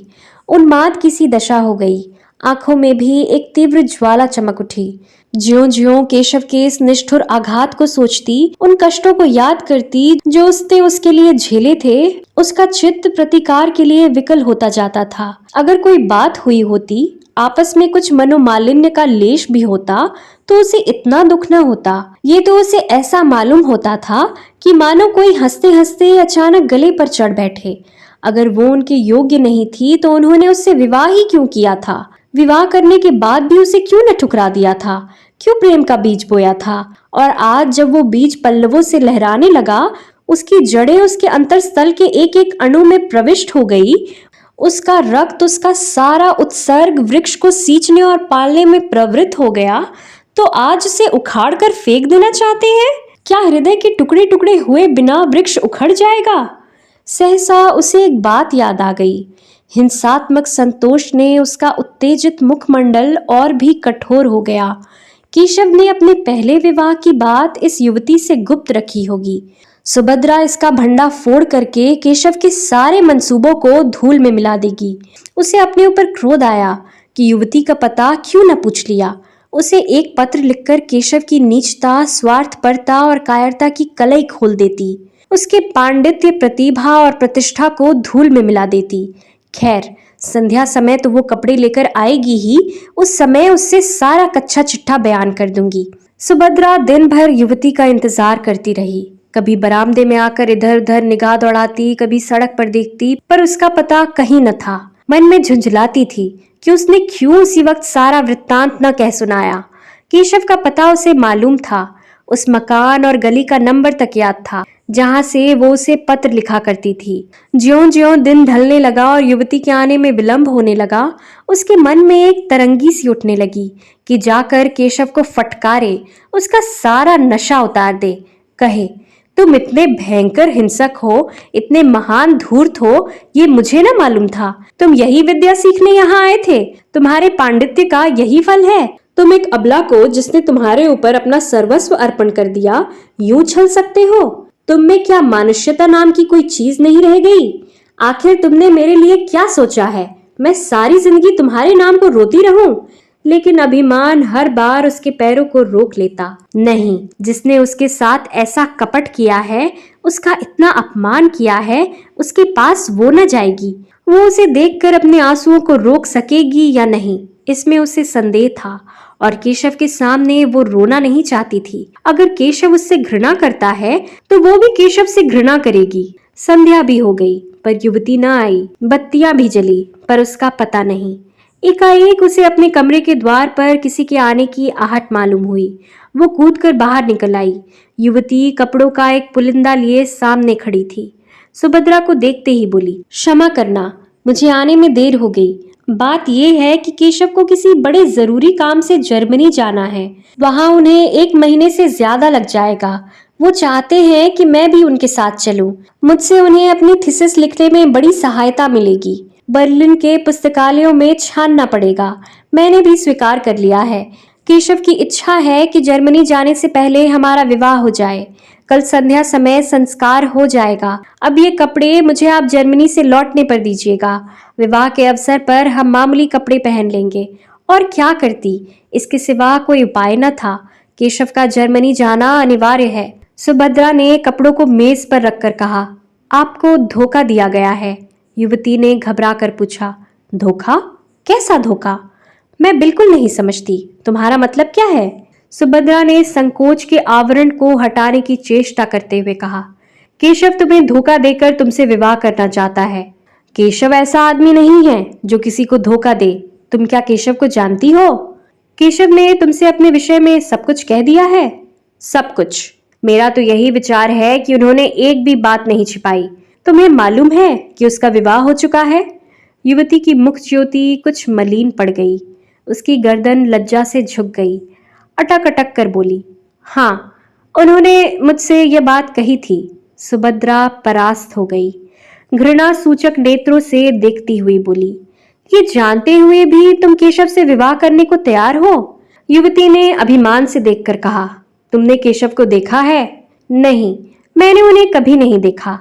उन्माद की सी दशा हो गई। आंखों में भी एक तीव्र ज्वाला चमक उठी। ज्यों ज्यों केशव के इस निष्ठुर आघात को सोचती, उन कष्टों को याद करती जो उसने उसके लिए झेले थे, उसका चित्त प्रतिकार के लिए विकल होता जाता था। अगर कोई बात हुई होती, आपस में कुछ मनोमालिन्य का लेश भी होता, तो उसे इतना दुख न होता। ये तो उसे ऐसा मालूम होता था कि मानो कोई हंसते हंसते अचानक गले पर चढ़ बैठे। अगर वो उनके योग्य नहीं थी तो उन्होंने उससे विवाह ही क्यों किया था? विवाह करने के बाद भी उसे क्यों न ठुकरा दिया था? क्यों प्रेम का बीज बोया था? और आज जब वो बीज पल्लवों से लहराने लगा, उसकी जड़ें उसके अंतरस्थल के एक एक अणु में प्रविष्ट हो गई, उसका रक्त, उसका सारा उत्सर्ग वृक्ष को सींचने और पालने में प्रवृत्त हो गया, तो आज उसे उखाड़ कर फेंक देना चाहते हैं? क्या हृदय के टुकड़े टुकड़े हुए बिना वृक्ष उखड़ जाएगा? सहसा उसे एक बात याद आ गई। हिंसात्मक संतोष ने उसका उत्तेजित मुखमंडल और भी कठोर हो गया। केशव ने अपने पहले विवाह की बात इस युवती से गुप्त रखी होगी। सुभद्रा इसका भंडा फोड़ करके केशव के सारे मंसूबों को धूल में मिला देगी। उसे अपने ऊपर क्रोध आया कि युवती का पता क्यों न पूछ लिया। उसे एक पत्र लिखकर केशव की नीचता, स्वार्थपरता और कायरता की कलई खोल देती। उसके पांडित्य, प्रतिभा और प्रतिष्ठा को धूल में मिला देती। खैर, संध्या समय तो वो कपड़े लेकर आएगी ही, उस समय उससे सारा कच्चा चिट्ठा बयान कर दूंगी। सुभद्रा दिन भर युवती का इंतजार करती रही। कभी बरामदे में आकर इधर उधर निगाह दौड़ाती, कभी सड़क पर देखती, पर उसका पता कहीं न था। मन में झुंझलाती थी कि उसने क्यों उसी वक्त सारा वृत्तांत न कह सुनाया। केशव का पता उसे मालूम था। उस मकान और गली का नंबर तक याद था जहां से वो उसे पत्र लिखा करती थी। ज्यों ज्यों दिन ढलने लगा और युवती के आने में विलंब होने लगा, उसके मन में एक तरंगी सी उठने लगी कि जाकर केशव को फटकारे, उसका सारा नशा उतार दे। कहे, तुम इतने भयंकर हिंसक हो, इतने महान धूर्त हो, ये मुझे न मालूम था। तुम यही विद्या सीखने यहाँ आए थे? तुम्हारे पांडित्य का यही फल है? तुम एक अबला को, जिसने तुम्हारे ऊपर अपना सर्वस्व अर्पण कर दिया, यूं छल सकते हो? तुम में क्या मानुष्यता नाम की कोई चीज नहीं रह गई? आखिर तुमने मेरे लिए क्या सोचा है? मैं सारी जिंदगी तुम्हारे नाम को रोती रहूं? लेकिन अभिमान हर बार उसके पैरों को रोक लेता। नहीं, जिसने उसके साथ ऐसा कपट किया है, उसका इतना अपमान किया है, उसके पास वो न जाएगी। वो उसे देखकर अपने आंसुओं को रोक सकेगी या नहीं, इसमें उसे संदेह था। और केशव के सामने वो रोना नहीं चाहती थी। अगर केशव उससे घृणा करता है तो वो भी केशव से घृणा करेगी। संध्या भी हो गई पर युवती न आई। बत्तियां भी जली पर उसका पता नहीं। एकाएक उसे अपने कमरे के द्वार पर किसी के आने की आहट मालूम हुई। वो कूदकर बाहर निकल आई। युवती कपड़ों का एक पुलिंदा लिए सामने खड़ी थी। सुभद्रा को देखते ही बोली, क्षमा करना, मुझे आने में देर हो गई। बात यह है कि केशव को किसी बड़े जरूरी काम से जर्मनी जाना है। वहां उन्हें 1 महीने से ज्यादा लग जाएगा। वो चाहते हैं कि मैं भी उनके साथ चलूं। मुझसे उन्हें अपनी थीसिस लिखने में बड़ी सहायता मिलेगी। बर्लिन के पुस्तकालयों में छानना पड़ेगा। मैंने भी स्वीकार कर लिया है। केशव की इच्छा है कि जर्मनी जाने से पहले हमारा विवाह हो जाए। कल संध्या समय संस्कार हो जाएगा। अब ये कपड़े मुझे आप जर्मनी से लौटने पर दीजिएगा। विवाह के अवसर पर हम मामूली कपड़े पहन लेंगे। और क्या करती, इसके सिवा कोई उपाय न था। केशव का जर्मनी जाना अनिवार्य है। सुभद्रा ने कपड़ों को मेज पर रखकर कहा, आपको धोखा दिया गया है। युवती ने घबरा कर पूछा, धोखा? कैसा धोखा? मैं बिल्कुल नहीं समझती, तुम्हारा मतलब क्या है? सुभद्रा ने संकोच के आवरण को हटाने की चेष्टा करते हुए कहा, केशव तुम्हें धोखा देकर तुमसे विवाह करना चाहता है। केशव ऐसा आदमी नहीं है जो किसी को धोखा दे। तुम क्या केशव को जानती हो? केशव ने तुमसे अपने विषय में सब कुछ कह दिया है? सब कुछ। मेरा तो यही विचार है कि उन्होंने एक भी बात नहीं छिपाई। तुम्हें मालूम है कि उसका विवाह हो चुका है? युवती की मुख ज्योति कुछ मलिन पड़ गई। उसकी गर्दन लज्जा से झुक गई। अटक अटक कर बोली, हाँ, उन्होंने मुझसे यह बात कही थी। सुभद्रा परास्त हो गई। घृणा सूचक नेत्रों से देखती हुई बोली, ये जानते हुए भी तुम केशव से विवाह करने को तैयार हो? युवती ने अभिमान से देखकर कहा, तुमने केशव को देखा है? नहीं, मैंने उन्हें कभी नहीं देखा।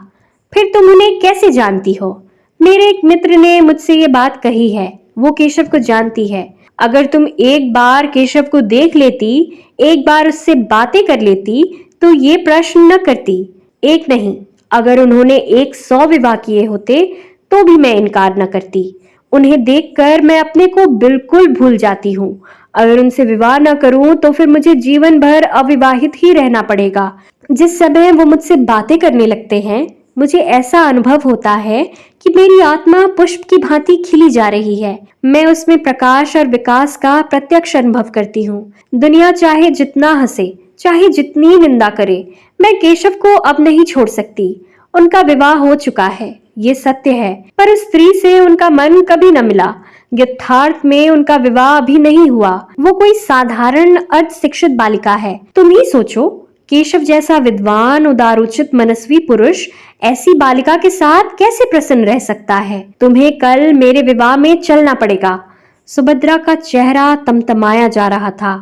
फिर तुम उन्हें कैसे जानती हो? मेरे एक मित्र ने मुझसे ये बात कही है। वो केशव को जानती है। अगर तुम एक बार केशव को देख लेती, एक बार उससे बातें कर लेती, तो ये प्रश्न न करती। एक नहीं, अगर उन्होंने 100 विवाह किए होते तो भी मैं इनकार न करती। उन्हें देखकर मैं अपने को बिल्कुल भूल जाती हूँ। अगर उनसे विवाह न करूं तो फिर मुझे जीवन भर अविवाहित ही रहना पड़ेगा। जिस समय वो मुझसे बातें करने लगते हैं, मुझे ऐसा अनुभव होता है कि मेरी आत्मा पुष्प की भांति खिली जा रही है। मैं उसमें प्रकाश और विकास का प्रत्यक्ष अनुभव करती हूँ। दुनिया चाहे जितना हंसे, चाहे जितनी निंदा करे, मैं केशव को अब नहीं छोड़ सकती। उनका विवाह हो चुका है, ये सत्य है, पर उस स्त्री से उनका मन कभी न मिला। यथार्थ में उनका विवाह अभी नहीं हुआ। वो कोई साधारण अर्ध शिक्षित बालिका है। तुम ही सोचो, केशव जैसा विद्वान, उदारोचित, मनस्वी पुरुष ऐसी बालिका के साथ कैसे प्रसन्न रह सकता है? तुम्हें कल मेरे विवाह में चलना पड़ेगा। सुभद्रा का चेहरा तमतमाया जा रहा था।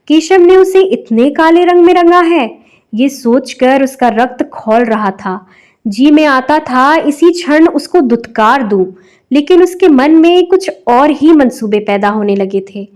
केशव ने उसे इतने काले रंग में रंगा है, ये सोचकर उसका रक्त खौल रहा था। जी में आता था इसी क्षण उसको दुत्कार दूं, लेकिन उसके मन में कुछ और ही मंसूबे पैदा होने लगे थे।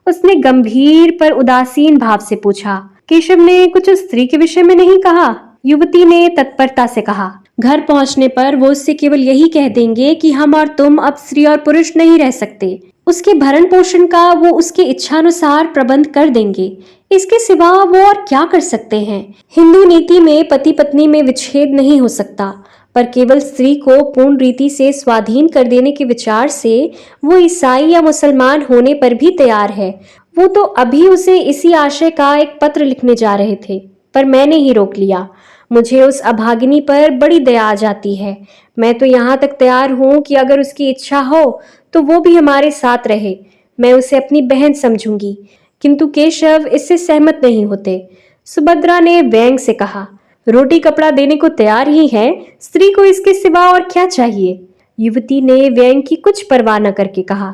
उसने गंभीर पर उदासीन भाव से पूछा, केशव ने कुछ उस स्त्री के विषय में नहीं कहा? युवती ने तत्परता से कहा, घर पहुंचने पर वो उससे केवल यही कह देंगे कि हम और तुम अब स्त्री और पुरुष नहीं रह सकते। उसके भरण पोषण का वो उसके इच्छानुसार प्रबंध कर देंगे। इसके सिवा वो और क्या कर सकते हैं? हिंदू नीति में पति पत्नी में विच्छेद नहीं हो सकता, पर केवल स्त्री को पूर्ण रीति से स्वाधीन कर देने के विचार से वो ईसाई या मुसलमान होने पर भी तैयार है। वो तो अभी उसे इसी आशय का एक पत्र लिखने जा रहे थे, पर मैंने ही रोक लिया। मुझे उस अभागिनी पर बड़ी दया आ जाती है। मैं तो यहाँ तक तैयार हूँ कि अगर उसकी इच्छा हो तो वो भी हमारे साथ रहे। मैं उसे अपनी बहन समझूंगी। किंतु केशव इससे सहमत नहीं होते। सुभद्रा ने व्यंग से कहा, रोटी कपड़ा देने को तैयार ही है, स्त्री को इसके सिवा और क्या चाहिए? युवती ने व्यंग की कुछ परवाह न करके कहा,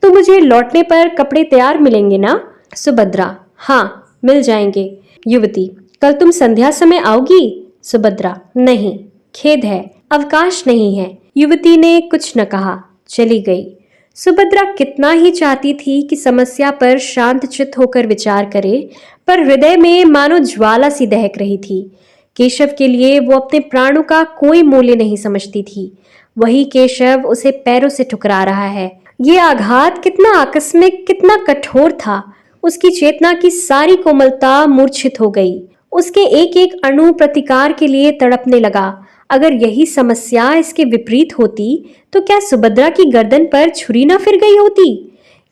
तो मुझे लौटने पर कपड़े तैयार मिलेंगे ना? सुभद्रा, हाँ, मिल जाएंगे। युवती, कल तुम संध्या समय आओगी? सुभद्रा, नहीं, खेद है, अवकाश नहीं है। युवती ने कुछ न कहा, चली गई। सुभद्रा कितना ही चाहती थी कि समस्या पर शांत चित्त होकर विचार करे, पर हृदय में मानो ज्वाला सी दहक रही थी। केशव के लिए वो अपने प्राणों का कोई मूल्य नहीं समझती थी। वही केशव उसे पैरों से ठुकरा रहा है। ये आघात कितना आकस्मिक, कितना कठोर था। उसकी चेतना की सारी कोमलता मूर्छित हो गई। उसके एक एक अणु प्रतिकार के लिए तड़पने लगा। अगर यही समस्या इसके विपरीत होती तो क्या सुभद्रा की गर्दन पर छुरी ना फिर गई होती?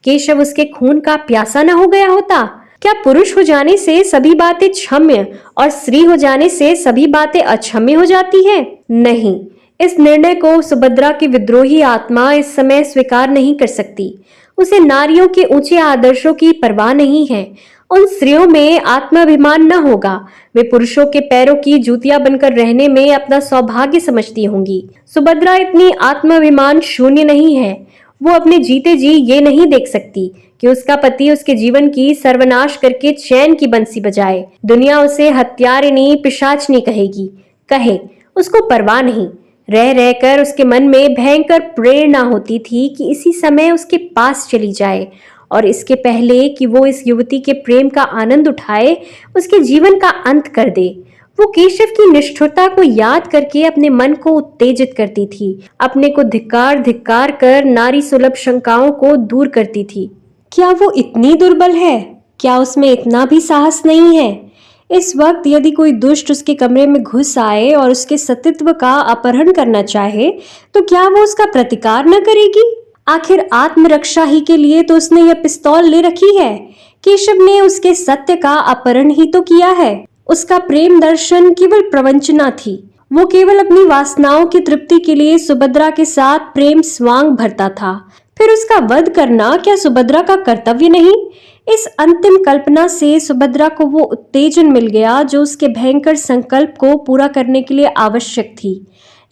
केशव उसके खून का प्यासा न हो गया होता? क्या पुरुष हो जाने से सभी बातें क्षम्य और स्त्री हो जाने से सभी बातें अक्षम्य हो जाती हैं? नहीं, इस निर्णय को सुभद्रा की विद्रोही आत्मा इस समय स्वीकार नहीं कर सकती। उसे नारियों के ऊंचे आदर्शों की परवाह नहीं है। उन स्त्रियों में आत्माभिमान न होगा। वे पुरुषों के पैरों की जूतियां बनकर रहने में अपना सौभाग्य समझती होंगी। सुभद्रा इतनी आत्माभिमान शून्य नहीं है। वो अपने जीते जी ये नहीं देख सकती कि उसका पति उसके जीवन की सर्वनाश करके चैन की बंसी बजाए। दुनिया उसे हत्यारिनी, पिशाचनी कहेगी। कहे, उसको परवाह नहीं। रह रहकर उसके मन में भयंकर प्रेरणा होती थी कि इसी समय उसके पास चली जाए और इसके पहले कि वो इस युवती के प्रेम का आनंद उठाए, उसके जीवन का अंत कर दे। वो केशव की निष्ठुरता को याद करके अपने मन को उत्तेजित करती थी, अपने को धिक्कार धिक्कार कर नारी सुलभ शंकाओं को दूर करती थी। क्या वो इतनी दुर्बल है? क्या उसमें इतना भी साहस नहीं है? इस वक्त यदि कोई दुष्ट उसके कमरे में घुस आए और उसके सतीत्व का अपहरण करना चाहे, तो क्या वो उसका प्रतिकार न करेगी? आखिर आत्मरक्षा ही के लिए तो उसने यह पिस्तौल ले रखी है। केशव ने उसके सत्य का अपहरण ही तो किया है। उसका प्रेम दर्शन केवल प्रवंचना थी। वो केवल अपनी वासनाओं की तृप्ति के लिए सुभद्रा के साथ प्रेम स्वांग भरता था। फिर उसका वध करना क्या सुभद्रा का कर्तव्य नहीं? इस अंतिम कल्पना से सुभद्रा को वो उत्तेजन मिल गया जो उसके भयंकर संकल्प को पूरा करने के लिए आवश्यक थी।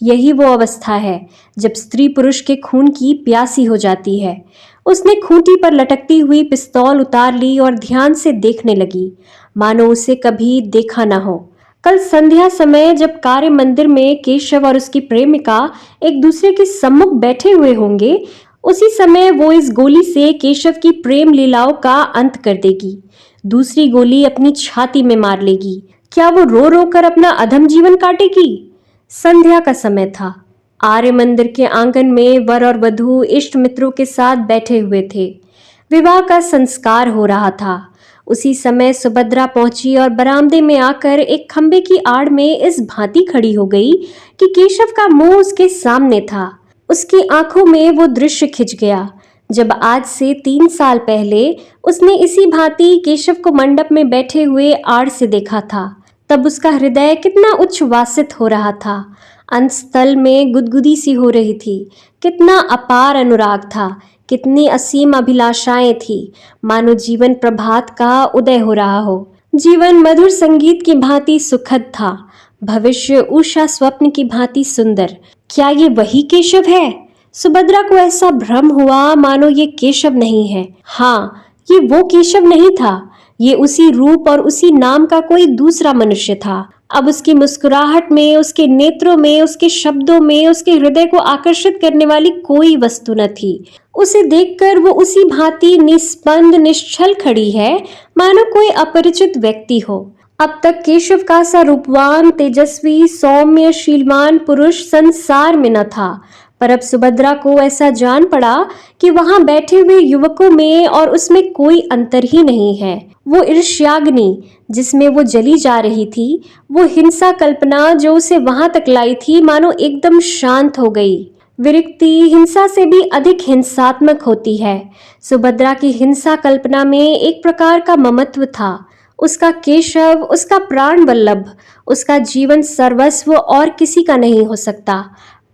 यही वो अवस्था है जब स्त्री पुरुष के खून की प्यासी हो जाती है। उसने खूंटी पर लटकती हुई पिस्तौल उतार ली और ध्यान से देखने लगी, मानो उसे कभी देखा ना हो। कल संध्या समय जब कार्य मंदिर में केशव और उसकी प्रेमिका एक दूसरे के सम्मुख बैठे हुए होंगे, उसी समय वो इस गोली से केशव की प्रेम लीलाओं का अंत कर देगी। दूसरी गोली अपनी छाती में मार लेगी। क्या वो रो रो कर अपना अधम जीवन काटेगी? संध्या का समय था। आर्य मंदिर के आंगन में वर और वधू इष्ट मित्रों के साथ बैठे हुए थे। विवाह का संस्कार हो रहा था। उसी समय सुभद्रा पहुंची और बरामदे में आकर एक खंबे की आड़ में इस भांति खड़ी हो गई कि केशव का मुंह उसके सामने था। उसकी आंखों में वो दृश्य खिंच गया जब आज से 3 साल पहले उसने इसी भांति केशव को मंडप में बैठे हुए आड़ से देखा था। तब उसका हृदय कितना उच्छ्वासित हो रहा था, अंतस्थल में गुदगुदी सी हो रही थी। कितना अपार अनुराग था, कितनी असीम अभिलाषाएं थी, मानो जीवन प्रभात का उदय हो रहा हो। जीवन मधुर संगीत की भांति सुखद था, भविष्य उषा स्वप्न की भांति सुंदर। क्या ये वही केशव है? सुभद्रा को ऐसा भ्रम हुआ मानो ये केशव नहीं है। हाँ, ये वो केशव नहीं था। ये उसी रूप और उसी नाम का कोई दूसरा मनुष्य था। अब उसकी मुस्कुराहट में, उसके नेत्रों में, उसके शब्दों में, उसके हृदय को आकर्षित करने वाली कोई वस्तु न थी। उसे देखकर वो उसी भांति निस्पंद निश्चल खड़ी है मानो कोई अपरिचित व्यक्ति हो। अब तक केशव का सा रूपवान, तेजस्वी, सौम्य, शीलवान पुरुष संसार में न था, पर अब सुभद्रा को ऐसा जान पड़ा कि वहां बैठे हुए युवकों में और उसमें कोई अंतर ही नहीं है। वो ईर्ष्याग्नि जिसमें वो जली जा रही थी, वो हिंसा कल्पना जो उसे वहां तक लाई थी, मानो एकदम शांत हो गई। विरक्ति हिंसा से भी अधिक हिंसात्मक होती है। सुभद्रा की हिंसा कल्पना में एक प्रकार का ममत्व था। उसका केशव, उसका प्राण वल्लभ, उसका जीवन सर्वस्व और किसी का नहीं हो सकता।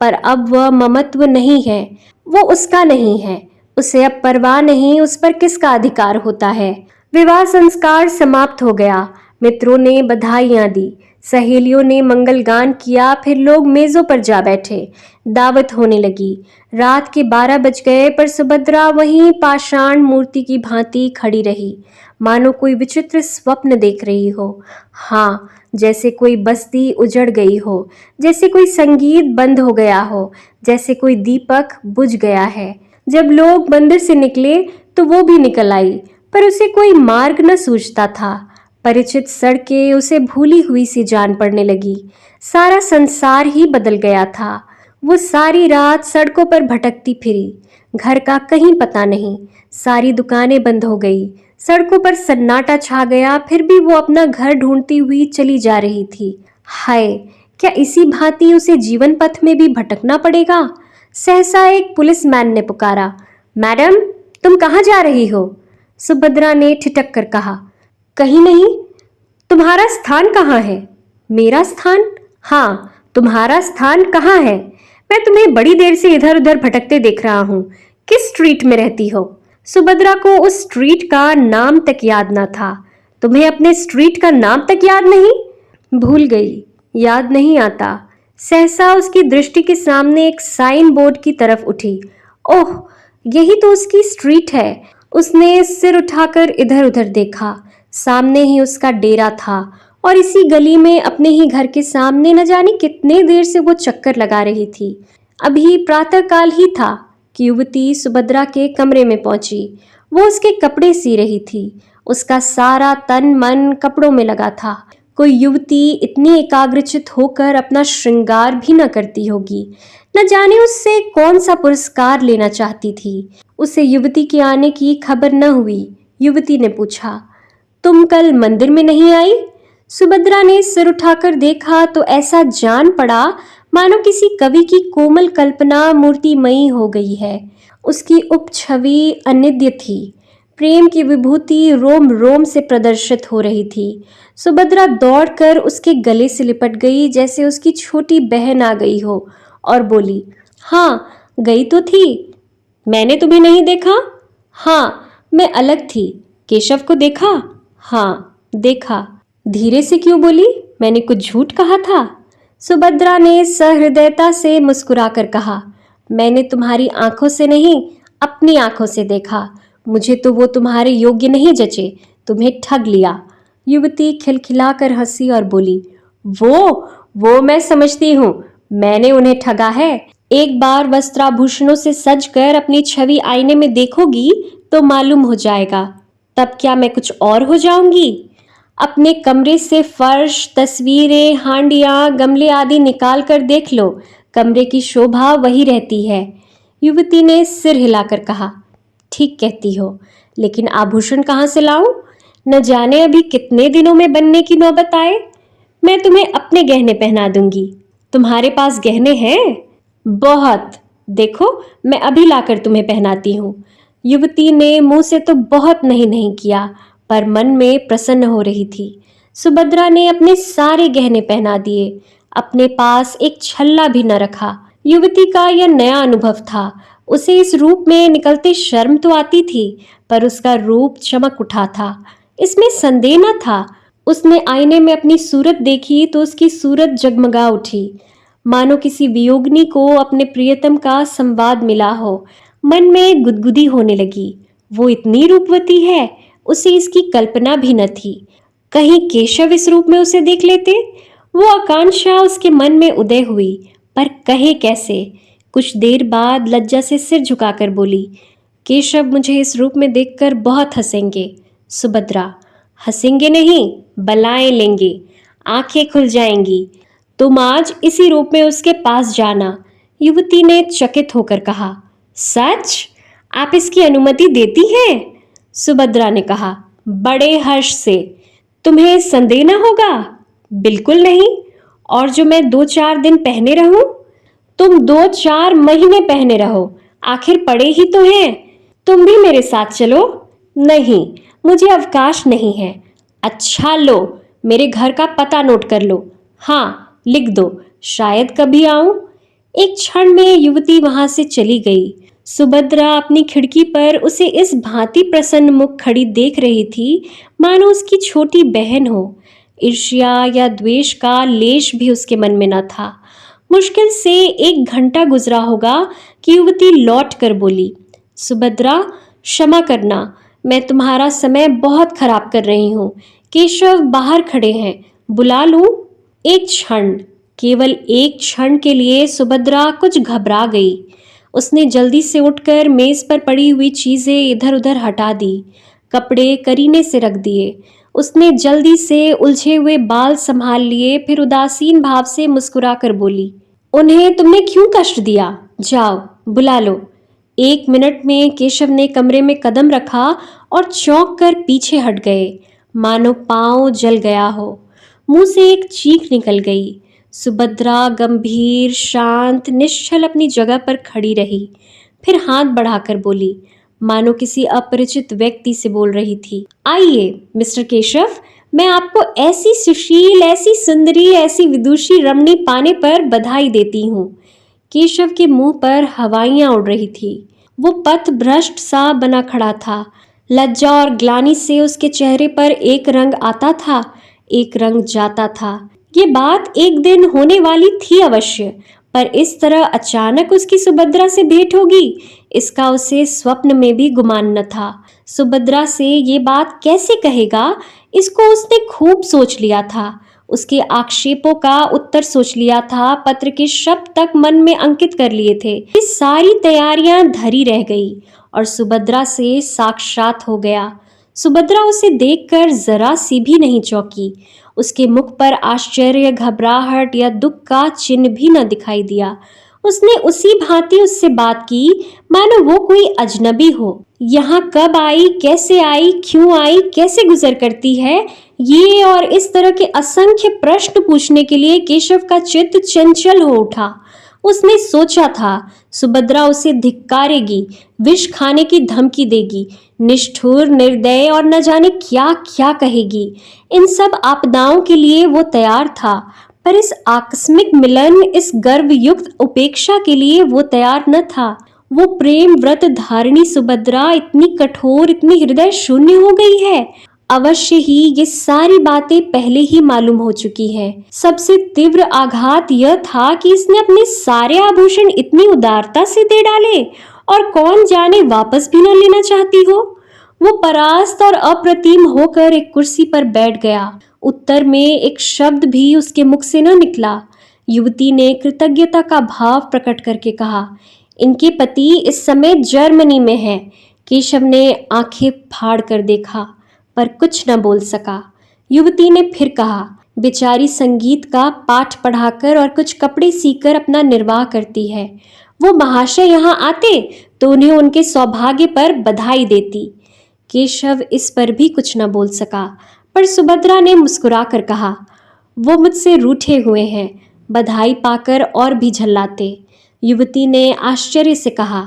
पर अब वह ममत्व नहीं है, वो उसका नहीं है। उसे अब परवाह नहीं उस पर किसका अधिकार होता है। विवाह संस्कार समाप्त हो गया। मित्रों ने बधाइयां दी, सहेलियों ने मंगल गान किया, फिर लोग मेजों पर जा बैठे। दावत होने लगी। रात के 12 बज गए, पर सुभद्रा वहीं पाषाण मूर्ति की भांति खड़ी रही, मानो कोई विचित्र स्वप्न देख रही हो। हाँ, जैसे कोई बस्ती उजड़ गई हो, जैसे कोई संगीत बंद हो गया हो, जैसे कोई दीपक बुझ गया है। जब लोग मंदिर से निकले तो वो भी निकल आई, पर उसे कोई मार्ग न सूझता था। परिचित सड़कें उसे भूली हुई सी जान पड़ने लगी। सारा संसार ही बदल गया था। वो सारी रात सड़कों पर भटकती फिरी, घर का कहीं पता नहीं। सारी दुकानें बंद हो गई, सड़कों पर सन्नाटा छा गया, फिर भी वो अपना घर ढूंढती हुई चली जा रही थी। हाय, क्या इसी भांति उसे जीवन पथ में भी भटकना पड़ेगा? सहसा एक पुलिसमैन ने पुकारा, मैडम, तुम कहाँ जा रही हो? सुभद्रा ने ठिठक कर कहा, कहीं नहीं। तुम्हारा स्थान कहाँ है? मेरा स्थान? हाँ, तुम्हारा स्थान कहाँ है? मैं तुम्हें बड़ी देर से इधर उधर भटकते देख रहा हूँ। किस स्ट्रीट में रहती हो? सुभद्रा को उस स्ट्रीट का नाम तक याद न था। तुम्हें अपने स्ट्रीट का नाम तक याद नहीं? भूल गई, याद नहीं आता। सहसा उसकी दृष्टि के सामने एक साइन बोर्ड की तरफ उठी। ओह, यही तो उसकी स्ट्रीट है। उसने सिर उठाकर इधर उधर देखा। सामने ही उसका डेरा था और इसी गली में अपने ही घर के सामने न जाने कितने देर से वो चक्कर लगा रही थी। अभी प्रातःकाल ही था कि युवती सुभद्रा के कमरे में पहुंची। वो उसके कपड़े सी रही थी। उसका सारा तन मन कपड़ों में लगा था। कोई युवती इतनी एकाग्रचित होकर अपना श्रृंगार भी न करती होगी। न जाने उससे कौन सा पुरस्कार लेना चाहती थी। उसे युवती के आने की खबर न हुई। युवती ने पूछा, तुम कल मंदिर में नहीं आई? सुभद्रा ने सिर उठाकर देखा तो ऐसा जान पड़ा मानो किसी कवि की कोमल कल्पना मूर्तिमयी हो गई है। उसकी उपछवि अनिद्य थी। प्रेम की विभूति रोम रोम से प्रदर्शित हो रही थी। सुभद्रा दौड़कर उसके गले से लिपट गई जैसे उसकी छोटी बहन आ गई हो और बोली, हाँ, गई तो थी। मैंने तुम्हें नहीं देखा? हाँ, मैं अलग थी। केशव को देखा? हाँ, देखा। धीरे से क्यों बोली? मैंने कुछ झूठ कहा था? सुभद्रा ने सहृदयता से मुस्कुराकर कहा, मैंने तुम्हारी आंखों से नहीं, अपनी आंखों से देखा। मुझे तो वो तुम्हारे योग्य नहीं जचे। तुम्हें ठग लिया। युवती खिलखिलाकर हंसी और बोली, वो मैं समझती हूँ। मैंने उन्हें ठगा है। एक बार वस्त्राभूषणों से सजकर अपनी छवि आईने में देखोगी तो मालूम हो जाएगा। तब क्या मैं कुछ और हो जाऊंगी? अपने कमरे से फर्श, तस्वीरें, हांडियां, गमले आदि निकाल कर देख लो। कमरे की शोभा वही रहती है। युवती ने सिर हिलाकर कहा, ठीक कहती हो, लेकिन आभूषण कहाँ से लाऊं? न जाने अभी कितने दिनों में बनने की नौबत आए। मैं तुम्हें अपने गहने पहना दूंगी। तुम्हारे पास गहने हैं? बहुत। देखो, मैं अभी लाकर तुम्हें पहनाती हूँ। युवती ने मुंह से तो बहुत नहीं नहीं किया, पर मन में प्रसन्न हो रही थी। सुभद्रा ने अपने सारे गहने पहना दिए। अपने पास एक छल्ला भी न रखा। युवती का यह नया अनुभव था। उसे इस रूप में निकलते शर्म तो आती थी, पर उसका रूप चमक उठा था। इसमें संदेह न था। उसने आईने में अपनी सूरत देखी तो उसकी सूरत जगमगा उठी, मानो किसी वियोगिनी को अपने प्रियतम का संवाद मिला हो। मन में गुदगुदी होने लगी। वो इतनी रूपवती है, उसे इसकी कल्पना भी न थी। कहीं केशव इस रूप में उसे देख लेते? वो आकांक्षा उसके मन में उदय हुई, पर कहे कैसे? कुछ देर बाद लज्जा से सिर झुकाकर बोली, केशव मुझे इस रूप में देखकर बहुत हंसेंगे। सुभद्रा, हंसेंगे नहीं, बलाएं लेंगे, आंखें खुल जाएंगी। तुम आज इसी रूप में उसके पास जाना। युवती ने चकित होकर कहा, सच? आप इसकी अनुमति देती हैं? सुभद्रा ने कहा, बड़े हर्ष से। तुम्हें संदेह न होगा? बिल्कुल नहीं। और जो मैं 2-4 दिन पहने रहूं? तुम 2-4 महीने पहने रहो, आखिर पड़े ही तो हैं। तुम भी मेरे साथ चलो। नहीं, मुझे अवकाश नहीं है। अच्छा लो, मेरे घर का पता नोट कर लो। हाँ, लिख दो, शायद कभी आऊं। एक क्षण में युवती वहां से चली गई। सुभद्रा अपनी खिड़की पर उसे इस भांति प्रसन्न मुख खड़ी देख रही थी मानो उसकी छोटी बहन हो। ईर्ष्या या द्वेष का लेश भी उसके मन में न था। मुश्किल से 1 घंटा गुजरा होगा कि युवती लौट कर बोली, सुभद्रा, क्षमा करना, मैं तुम्हारा समय बहुत खराब कर रही हूँ। केशव बाहर खड़े हैं, बुला लूं? एक क्षण, केवल एक क्षण के लिए सुभद्रा कुछ घबरा गई। उसने जल्दी से उठकर मेज पर पड़ी हुई चीजें इधर उधर हटा दी, कपड़े करीने से रख दिए। उसने जल्दी से उलझे हुए बाल संभाल लिए, फिर उदासीन भाव से मुस्कुराकर बोली, उन्हें तुमने क्यों कष्ट दिया? जाओ, बुला लो। 1 मिनट में केशव ने कमरे में कदम रखा और चौंक कर पीछे हट गए, मानो पांव जल गया हो। मुंह से एक चीख निकल गई। सुभद्रा गंभीर, शांत, निश्चल अपनी जगह पर खड़ी रही, फिर हाथ बढ़ाकर बोली, मानो किसी अपरिचित व्यक्ति से बोल रही थी, आइए मिस्टर केशव, मैं आपको ऐसी सुशील, ऐसी सुंदरी, ऐसी विदुषी रमणी पाने पर बधाई देती हूँ। केशव के मुंह पर हवाइयां उड़ रही थी। वो पथ भ्रष्ट सा बना खड़ा था। लज्जा और ग्लानि से उसके चेहरे पर एक रंग आता था, एक रंग जाता था। ये बात एक दिन होने वाली थी अवश्य, पर इस तरह अचानक उसकी सुभद्रा से भेंट होगी, इसका उसे स्वप्न में भी गुमान न था। सुभद्रा से ये बात कैसे कहेगा, इसको उसने खूब सोच लिया था। उसके आक्षेपों का उत्तर सोच लिया था, पत्र के शब्द तक मन में अंकित कर लिए थे। ये सारी तैयारियां धरी रह गई और सुभद्रा से साक्षात हो गया। सुभद्रा उसे देखकर जरा सी भी नहीं चौंकी। उसके मुख पर आश्चर्य, घबराहट या दुख का चिन्ह भी न दिखाई दिया। उसने उसी भांति उससे बात की मानो वो कोई अजनबी हो। यहाँ कब आई, कैसे आई, क्यों आई, कैसे गुजर करती है, ये और इस तरह के असंख्य प्रश्न पूछने के लिए केशव का चित्त चंचल हो उठा। उसने सोचा था सुभद्रा उसे धिक्कारेगी, विष खाने की धमकी देगी, निष्ठुर, निर्दय और न जाने क्या क्या कहेगी। इन सब आपदाओं के लिए वो तैयार था, पर इस आकस्मिक मिलन, इस गर्वयुक्त उपेक्षा के लिए वो तैयार न था। वो प्रेम व्रत धारिणी सुभद्रा इतनी कठोर, इतनी हृदय शून्य हो गई है। अवश्य ही ये सारी बातें पहले ही मालूम हो चुकी है। सबसे तीव्र आघात यह था कि इसने अपने सारे आभूषण इतनी उदारता से दे डाले और कौन जाने वापस भी न लेना चाहती हो। वो परास्त और अप्रतिम होकर एक कुर्सी पर बैठ गया। उत्तर में एक शब्द भी उसके मुख से न निकला। युवती ने कृतज्ञता का भाव प्रकट करके कहा, इनके पति इस समय जर्मनी में हैं। केशव ने आंखें फाड़ कर देखा पर कुछ न बोल सका। युवती ने फिर कहा, बेचारी संगीत का पाठ पढ़ाकर और कुछ कपड़े सीकर अपना निर्वाह करती है। वो महाशय यहाँ आते तो उन्हें उनके सौभाग्य पर बधाई देती। केशव इस पर भी कुछ न बोल सका, पर सुभद्रा ने मुस्कुरा कर कहा, वो मुझसे रूठे हुए हैं, बधाई पाकर और भी झल्लाते। युवती ने आश्चर्य से कहा,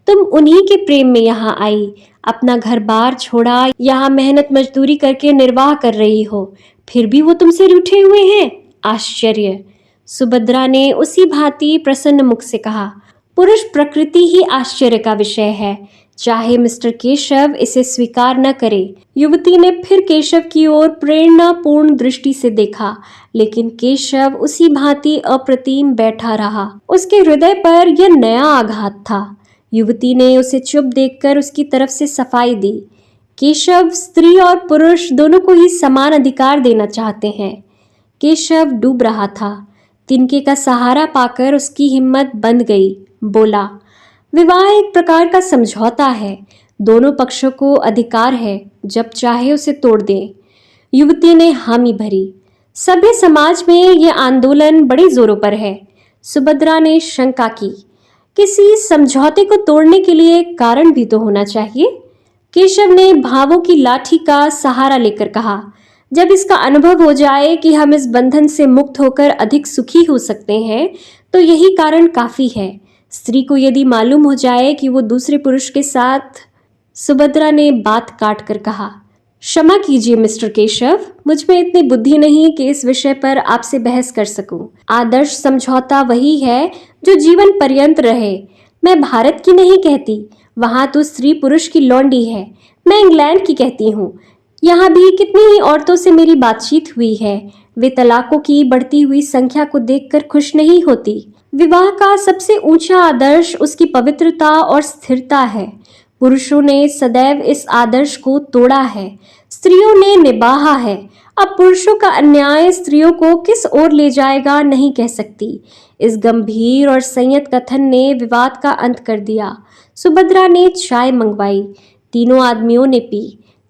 तुम उन्हीं के प्रेम में यहाँ आई, अपना घर बार छोड़ा, यहाँ मेहनत मजदूरी करके निर्वाह कर रही हो, फिर भी वो तुमसे रूठे हुए हैं? आश्चर्य। सुभद्रा ने उसी भांति प्रसन्न मुख से कहा, पुरुष प्रकृति ही आश्चर्य का विषय है, चाहे मिस्टर केशव इसे स्वीकार न करे। युवती ने फिर केशव की ओर प्रेरणापूर्ण दृष्टि से देखा, लेकिन केशव उसी भांति अप्रतिम बैठा रहा। उसके हृदय पर यह नया आघात था। युवती ने उसे चुप देखकर उसकी तरफ से सफाई दी। केशव स्त्री और पुरुष दोनों को ही समान अधिकार देना चाहते हैं। केशव डूब रहा था। तिनके का सहारा पाकर उसकी हिम्मत बंध गई। बोला, विवाह एक प्रकार का समझौता है, दोनों पक्षों को अधिकार है, जब चाहे उसे तोड़ दें। युवती ने हामी भरी। सभ्य समाज में यह आंदोलन बड़े जोरों पर है। सुभद्रा ने शंका की, किसी समझौते को तोड़ने के लिए कारण भी तो होना चाहिए। केशव ने भावों की लाठी का सहारा लेकर कहा, जब इसका अनुभव हो जाए कि हम इस बंधन से मुक्त होकर अधिक सुखी हो सकते हैं, तो यही कारण काफी है। स्त्री को यदि मालूम हो जाए कि वो दूसरे पुरुष के साथ। सुभद्रा ने बात काट कर कहा, क्षमा कीजिए मिस्टर केशव, मुझ में इतनी बुद्धि नहीं कि इस विषय पर आपसे बहस कर सकूं। आदर्श समझौता वही है जो जीवन पर्यंत रहे। मैं भारत की नहीं कहती, वहां तो स्त्री पुरुष की लौंडी है। मैं इंग्लैंड की कहती हूँ। यहाँ भी कितनी ही औरतों से मेरी बातचीत हुई है, वे तलाकों की बढ़ती हुई संख्या को देखकर खुश नहीं होती। विवाह का सबसे ऊंचा आदर्श उसकी पवित्रता और स्थिरता है। पुरुषों ने सदैव इस आदर्श को तोड़ा है, स्त्रियों ने निभाया है। अब पुरुषों का अन्याय स्त्रियों को किस ओर ले जाएगा नहीं कह सकती। इस गंभीर और संयत कथन ने विवाद का अंत कर दिया। सुभद्रा ने चाय मंगवाई। तीनों आदमियों ने पी।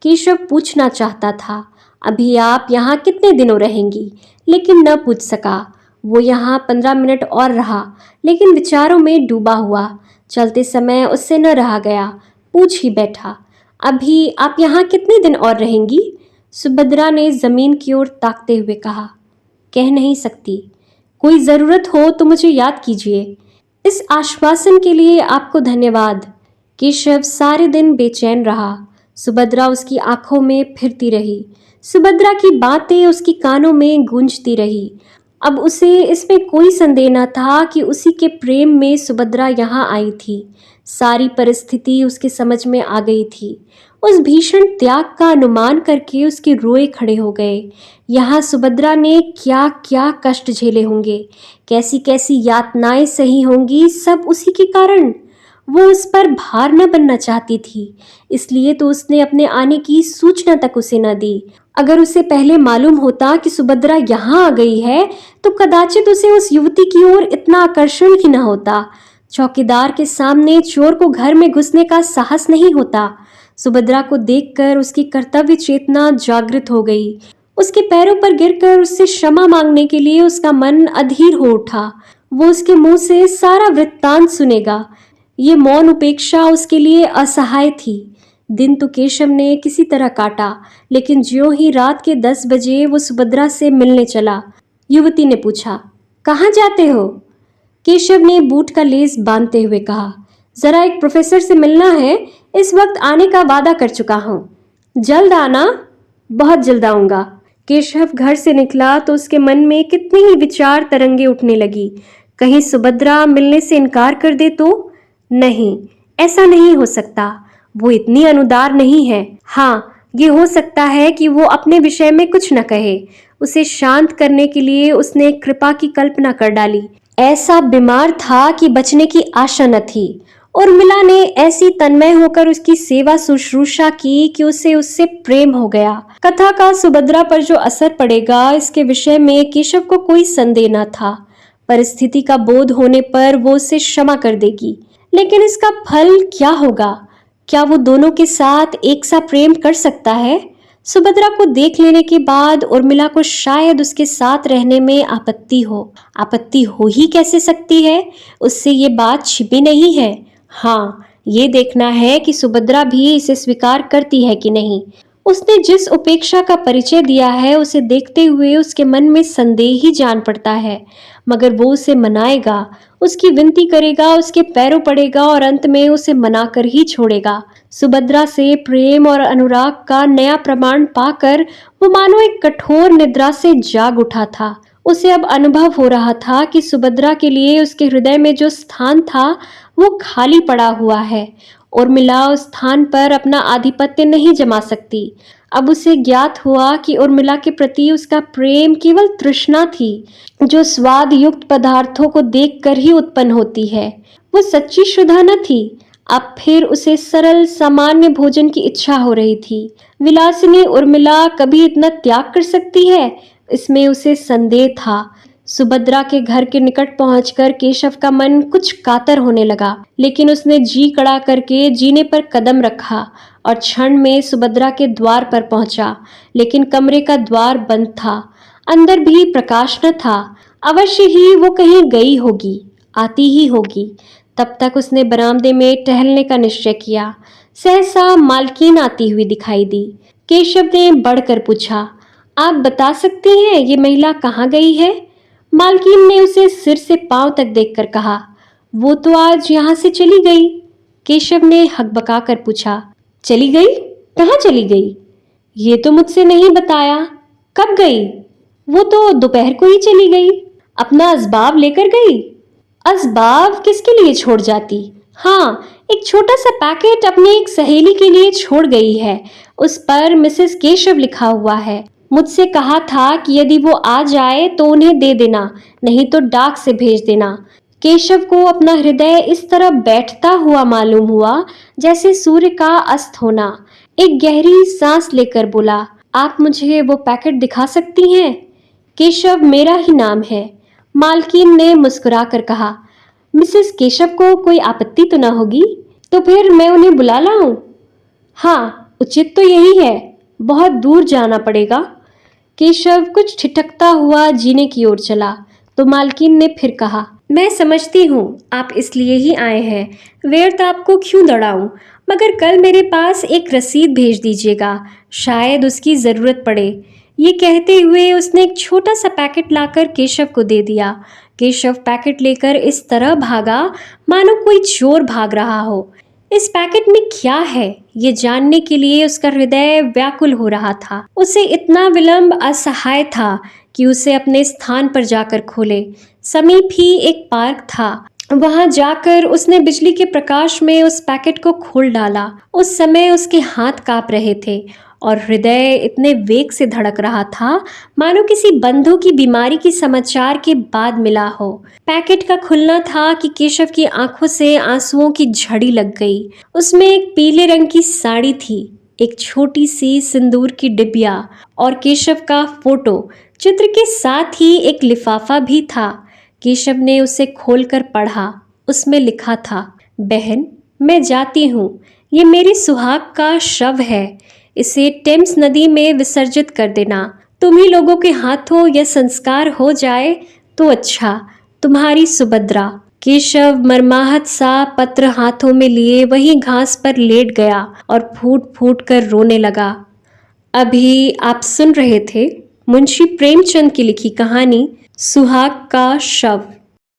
केशव पूछना चाहता था, अभी आप यहाँ कितने दिनों रहेंगी? लेकिन न पूछ सका। वो यहाँ 15 मिनट और रहा, लेकिन विचारों में डूबा हुआ। चलते समय उससे न रहा गया, पूछ ही बैठा, अभी आप यहाँ कितने दिन और रहेंगी? सुभद्रा ने जमीन की ओर ताकते हुए कहा, कह नहीं सकती। कोई ज़रूरत हो तो मुझे याद कीजिए। इस आश्वासन के लिए आपको धन्यवाद। केशव सारे दिन बेचैन रहा। सुभद्रा उसकी आंखों में फिरती रही। सुभद्रा की बातें उसकी कानों में गूंजती रही। अब उसे इसमें कोई संदेह न था कि उसी के प्रेम में सुभद्रा यहाँ आई थी। सारी परिस्थिति उसके समझ में आ गई थी। उस भीषण त्याग का अनुमान करके उसके रोए खड़े हो गए। यहाँ सुभद्रा ने क्या क्या कष्ट झेले होंगे, कैसी कैसी यातनाएं सही होंगी, सब उसी के कारण। वो उस पर भार न बनना चाहती थी, इसलिए तो उसने अपने आने की सूचना तक उसे न दी। अगर उसे पहले मालूम होता कि सुभद्रा यहाँ आ गई है तो कदाचित उसे उस युवती की ओर इतना आकर्षण ही न होता। चौकीदार के सामने चोर को घर में घुसने का साहस नहीं होता। सुभद्रा को देखकर उसकी कर्तव्य चेतना जागृत हो गई। उसके पैरों पर गिरकर उससे क्षमा मांगने के लिए उसका मन अधीर हो उठा। वो उसके मुंह से सारा वृत्तांत सुनेगा। ये मौन उपेक्षा उसके लिए असहाय थी। दिन तो केशव ने किसी तरह काटा, लेकिन ज्यों ही रात के 10 बजे वो सुभद्रा से मिलने चला। युवती ने पूछा, कहाँ जाते हो? केशव ने बूट का लेस बांधते हुए कहा, जरा एक प्रोफेसर से मिलना है, इस वक्त आने का वादा कर चुका हूँ। जल्द आना? बहुत जल्द आऊंगा। केशव घर से निकला तो उसके मन में कितनी ही विचार तरंगे उठने लगी। कहीं सुभद्रा मिलने से इनकार कर दे तो? नहीं, ऐसा नहीं हो सकता। वो इतनी अनुदार नहीं है। हाँ, ये हो सकता है कि वो अपने विषय में कुछ न कहे। उसे शांत करने के लिए उसने कृपा की कल्पना कर डाली। ऐसा बीमार था कि बचने की आशा न थी। उर्मिला ने ऐसी तन्मय होकर उसकी सेवा शुश्रूषा की कि उसे उससे प्रेम हो गया। कथा का सुभद्रा पर जो असर पड़ेगा, इसके विषय में केशव को कोई संदेह न था। परिस्थिति का बोध होने पर वो उसे क्षमा कर देगी, लेकिन इसका फल क्या होगा? क्या वो दोनों के साथ एक सा प्रेम कर सकता है? सुभद्रा को देख लेने के बाद उर्मिला को शायद उसके साथ रहने में आपत्ति हो ही कैसे सकती है? उससे ये बात छिपी नहीं है। हाँ, ये देखना है कि सुभद्रा भी इसे स्वीकार करती है कि नहीं। उसने जिस उपेक्षा का परिचय दिया है, उसे देखते हुए उसके मन में संदेह ही जान पड़ता है। मगर वो उसे मनाएगा, उसकी विनती करेगा, उसके पैरों पड़ेगा और अंत में उसे मनाकर ही छोड़ेगा। सुभद्रा से प्रेम और अनुराग का नया प्रमाण पाकर वो मानो एक कठोर निद्रा से जाग उठा था। उसे अब अनुभव हो रहा था कि सुभद्रा के लिए उसके हृदय में जो स्थान था वो खाली पड़ा हुआ है। उर्मिला उस स्थान पर अपना आधिपत्य नहीं जमा सकती। अब उसे ज्ञात हुआ कि उर्मिला के प्रति उसका प्रेम केवल तृष्णा थी, जो स्वाद युक्त पदार्थों को देखकर ही उत्पन्न होती है। वो सच्ची शुद्धा न थी। अब फिर उसे सरल सामान्य भोजन की इच्छा हो रही थी। विलासिनी उर्मिला कभी इतना त्याग कर सकती है, इसमें उसे संदेह था। सुभद्रा के घर के निकट पहुंचकर केशव का मन कुछ कातर होने लगा, लेकिन उसने जी कड़ा करके जीने पर कदम रखा और क्षण में सुभद्रा के द्वार पर पहुंचा। लेकिन कमरे का द्वार बंद था, अंदर भी प्रकाश न था। अवश्य ही वो कहीं गई होगी, आती ही होगी। तब तक उसने बरामदे में टहलने का निश्चय किया। सहसा मालकिन आती हुई दिखाई दी। केशव ने बढ़कर पूछा, आप बता सकती हैं ये महिला कहाँ गई है? मालकिन ने उसे सिर से पांव तक देखकर कहा, वो तो आज यहाँ से चली गई। केशव ने हकबका कर पूछा, चली गई? कहाँ चली गई? ये तो मुझसे नहीं बताया। कब गई? वो तो दोपहर को ही चली गई। अपना असबाब लेकर गई? असबाब किसके लिए छोड़ जाती? हाँ, एक छोटा सा पैकेट अपनी एक सहेली के लिए छोड़ गई है। उस पर मिसेस केशव लिखा हुआ है। मुझसे कहा था कि यदि वो आ जाए तो उन्हें दे देना, नहीं तो डाक से भेज देना। केशव को अपना हृदय इस तरह बैठता हुआ मालूम हुआ जैसे सूर्य का अस्त होना। एक गहरी सांस लेकर बोला, आप मुझे वो पैकेट दिखा सकती हैं? केशव मेरा ही नाम है। मालकिन ने मुस्कुराकर कहा, मिसेस केशव को कोई आपत्ति तो ना होगी? तो फिर मैं उन्हें बुला लाऊं? हाँ, उचित तो यही है। बहुत दूर जाना पड़ेगा। केशव कुछ ठिठकता हुआ जीने की ओर चला तो मालकिन ने फिर कहा, मैं समझती हूँ आप इसलिए ही आए हैं, व्यर्थ आपको क्यों दौड़ाऊं, मगर कल मेरे पास एक रसीद भेज दीजिएगा, शायद उसकी ज़रूरत पड़े। ये कहते हुए उसने एक छोटा सा पैकेट लाकर केशव को दे दिया। केशव पैकेट लेकर इस तरह भागा मानो कोई चोर भाग रहा हो। इस पैकेट में क्या है ये जानने के लिए उसका हृदय व्याकुल हो रहा था। उसे इतना विलंब असहाय था कि उसे अपने स्थान पर जाकर खोले। समीप ही एक पार्क था। वहां जाकर उसने बिजली के प्रकाश में उस पैकेट को खोल डाला। उस समय उसके हाथ कांप रहे थे और हृदय इतने वेग से धड़क रहा था मानो किसी बंधु की बीमारी की समाचार के बाद मिला हो। पैकेट का खुलना था कि केशव की आंखों से आंसुओं की झड़ी लग गई। उसमें एक पीले रंग की साड़ी थी, एक छोटी सी सिंदूर की डिबिया और केशव का फोटो। चित्र के साथ ही एक लिफाफा भी था। केशव ने उसे खोलकर पढ़ा। उसमें लिखा था, बहन मैं जाती हूँ, ये मेरी सुहाग का शव है, इसे टेम्स नदी में विसर्जित कर देना। तुम्ही लोगों के हाथों यह संस्कार हो जाए तो अच्छा। तुम्हारी सुभद्रा। केशव मरमाहत सा पत्र हाथों में लिए वही घास पर लेट गया और फूट फूट कर रोने लगा। अभी आप सुन रहे थे मुंशी प्रेमचंद की लिखी कहानी सुहाग का शव।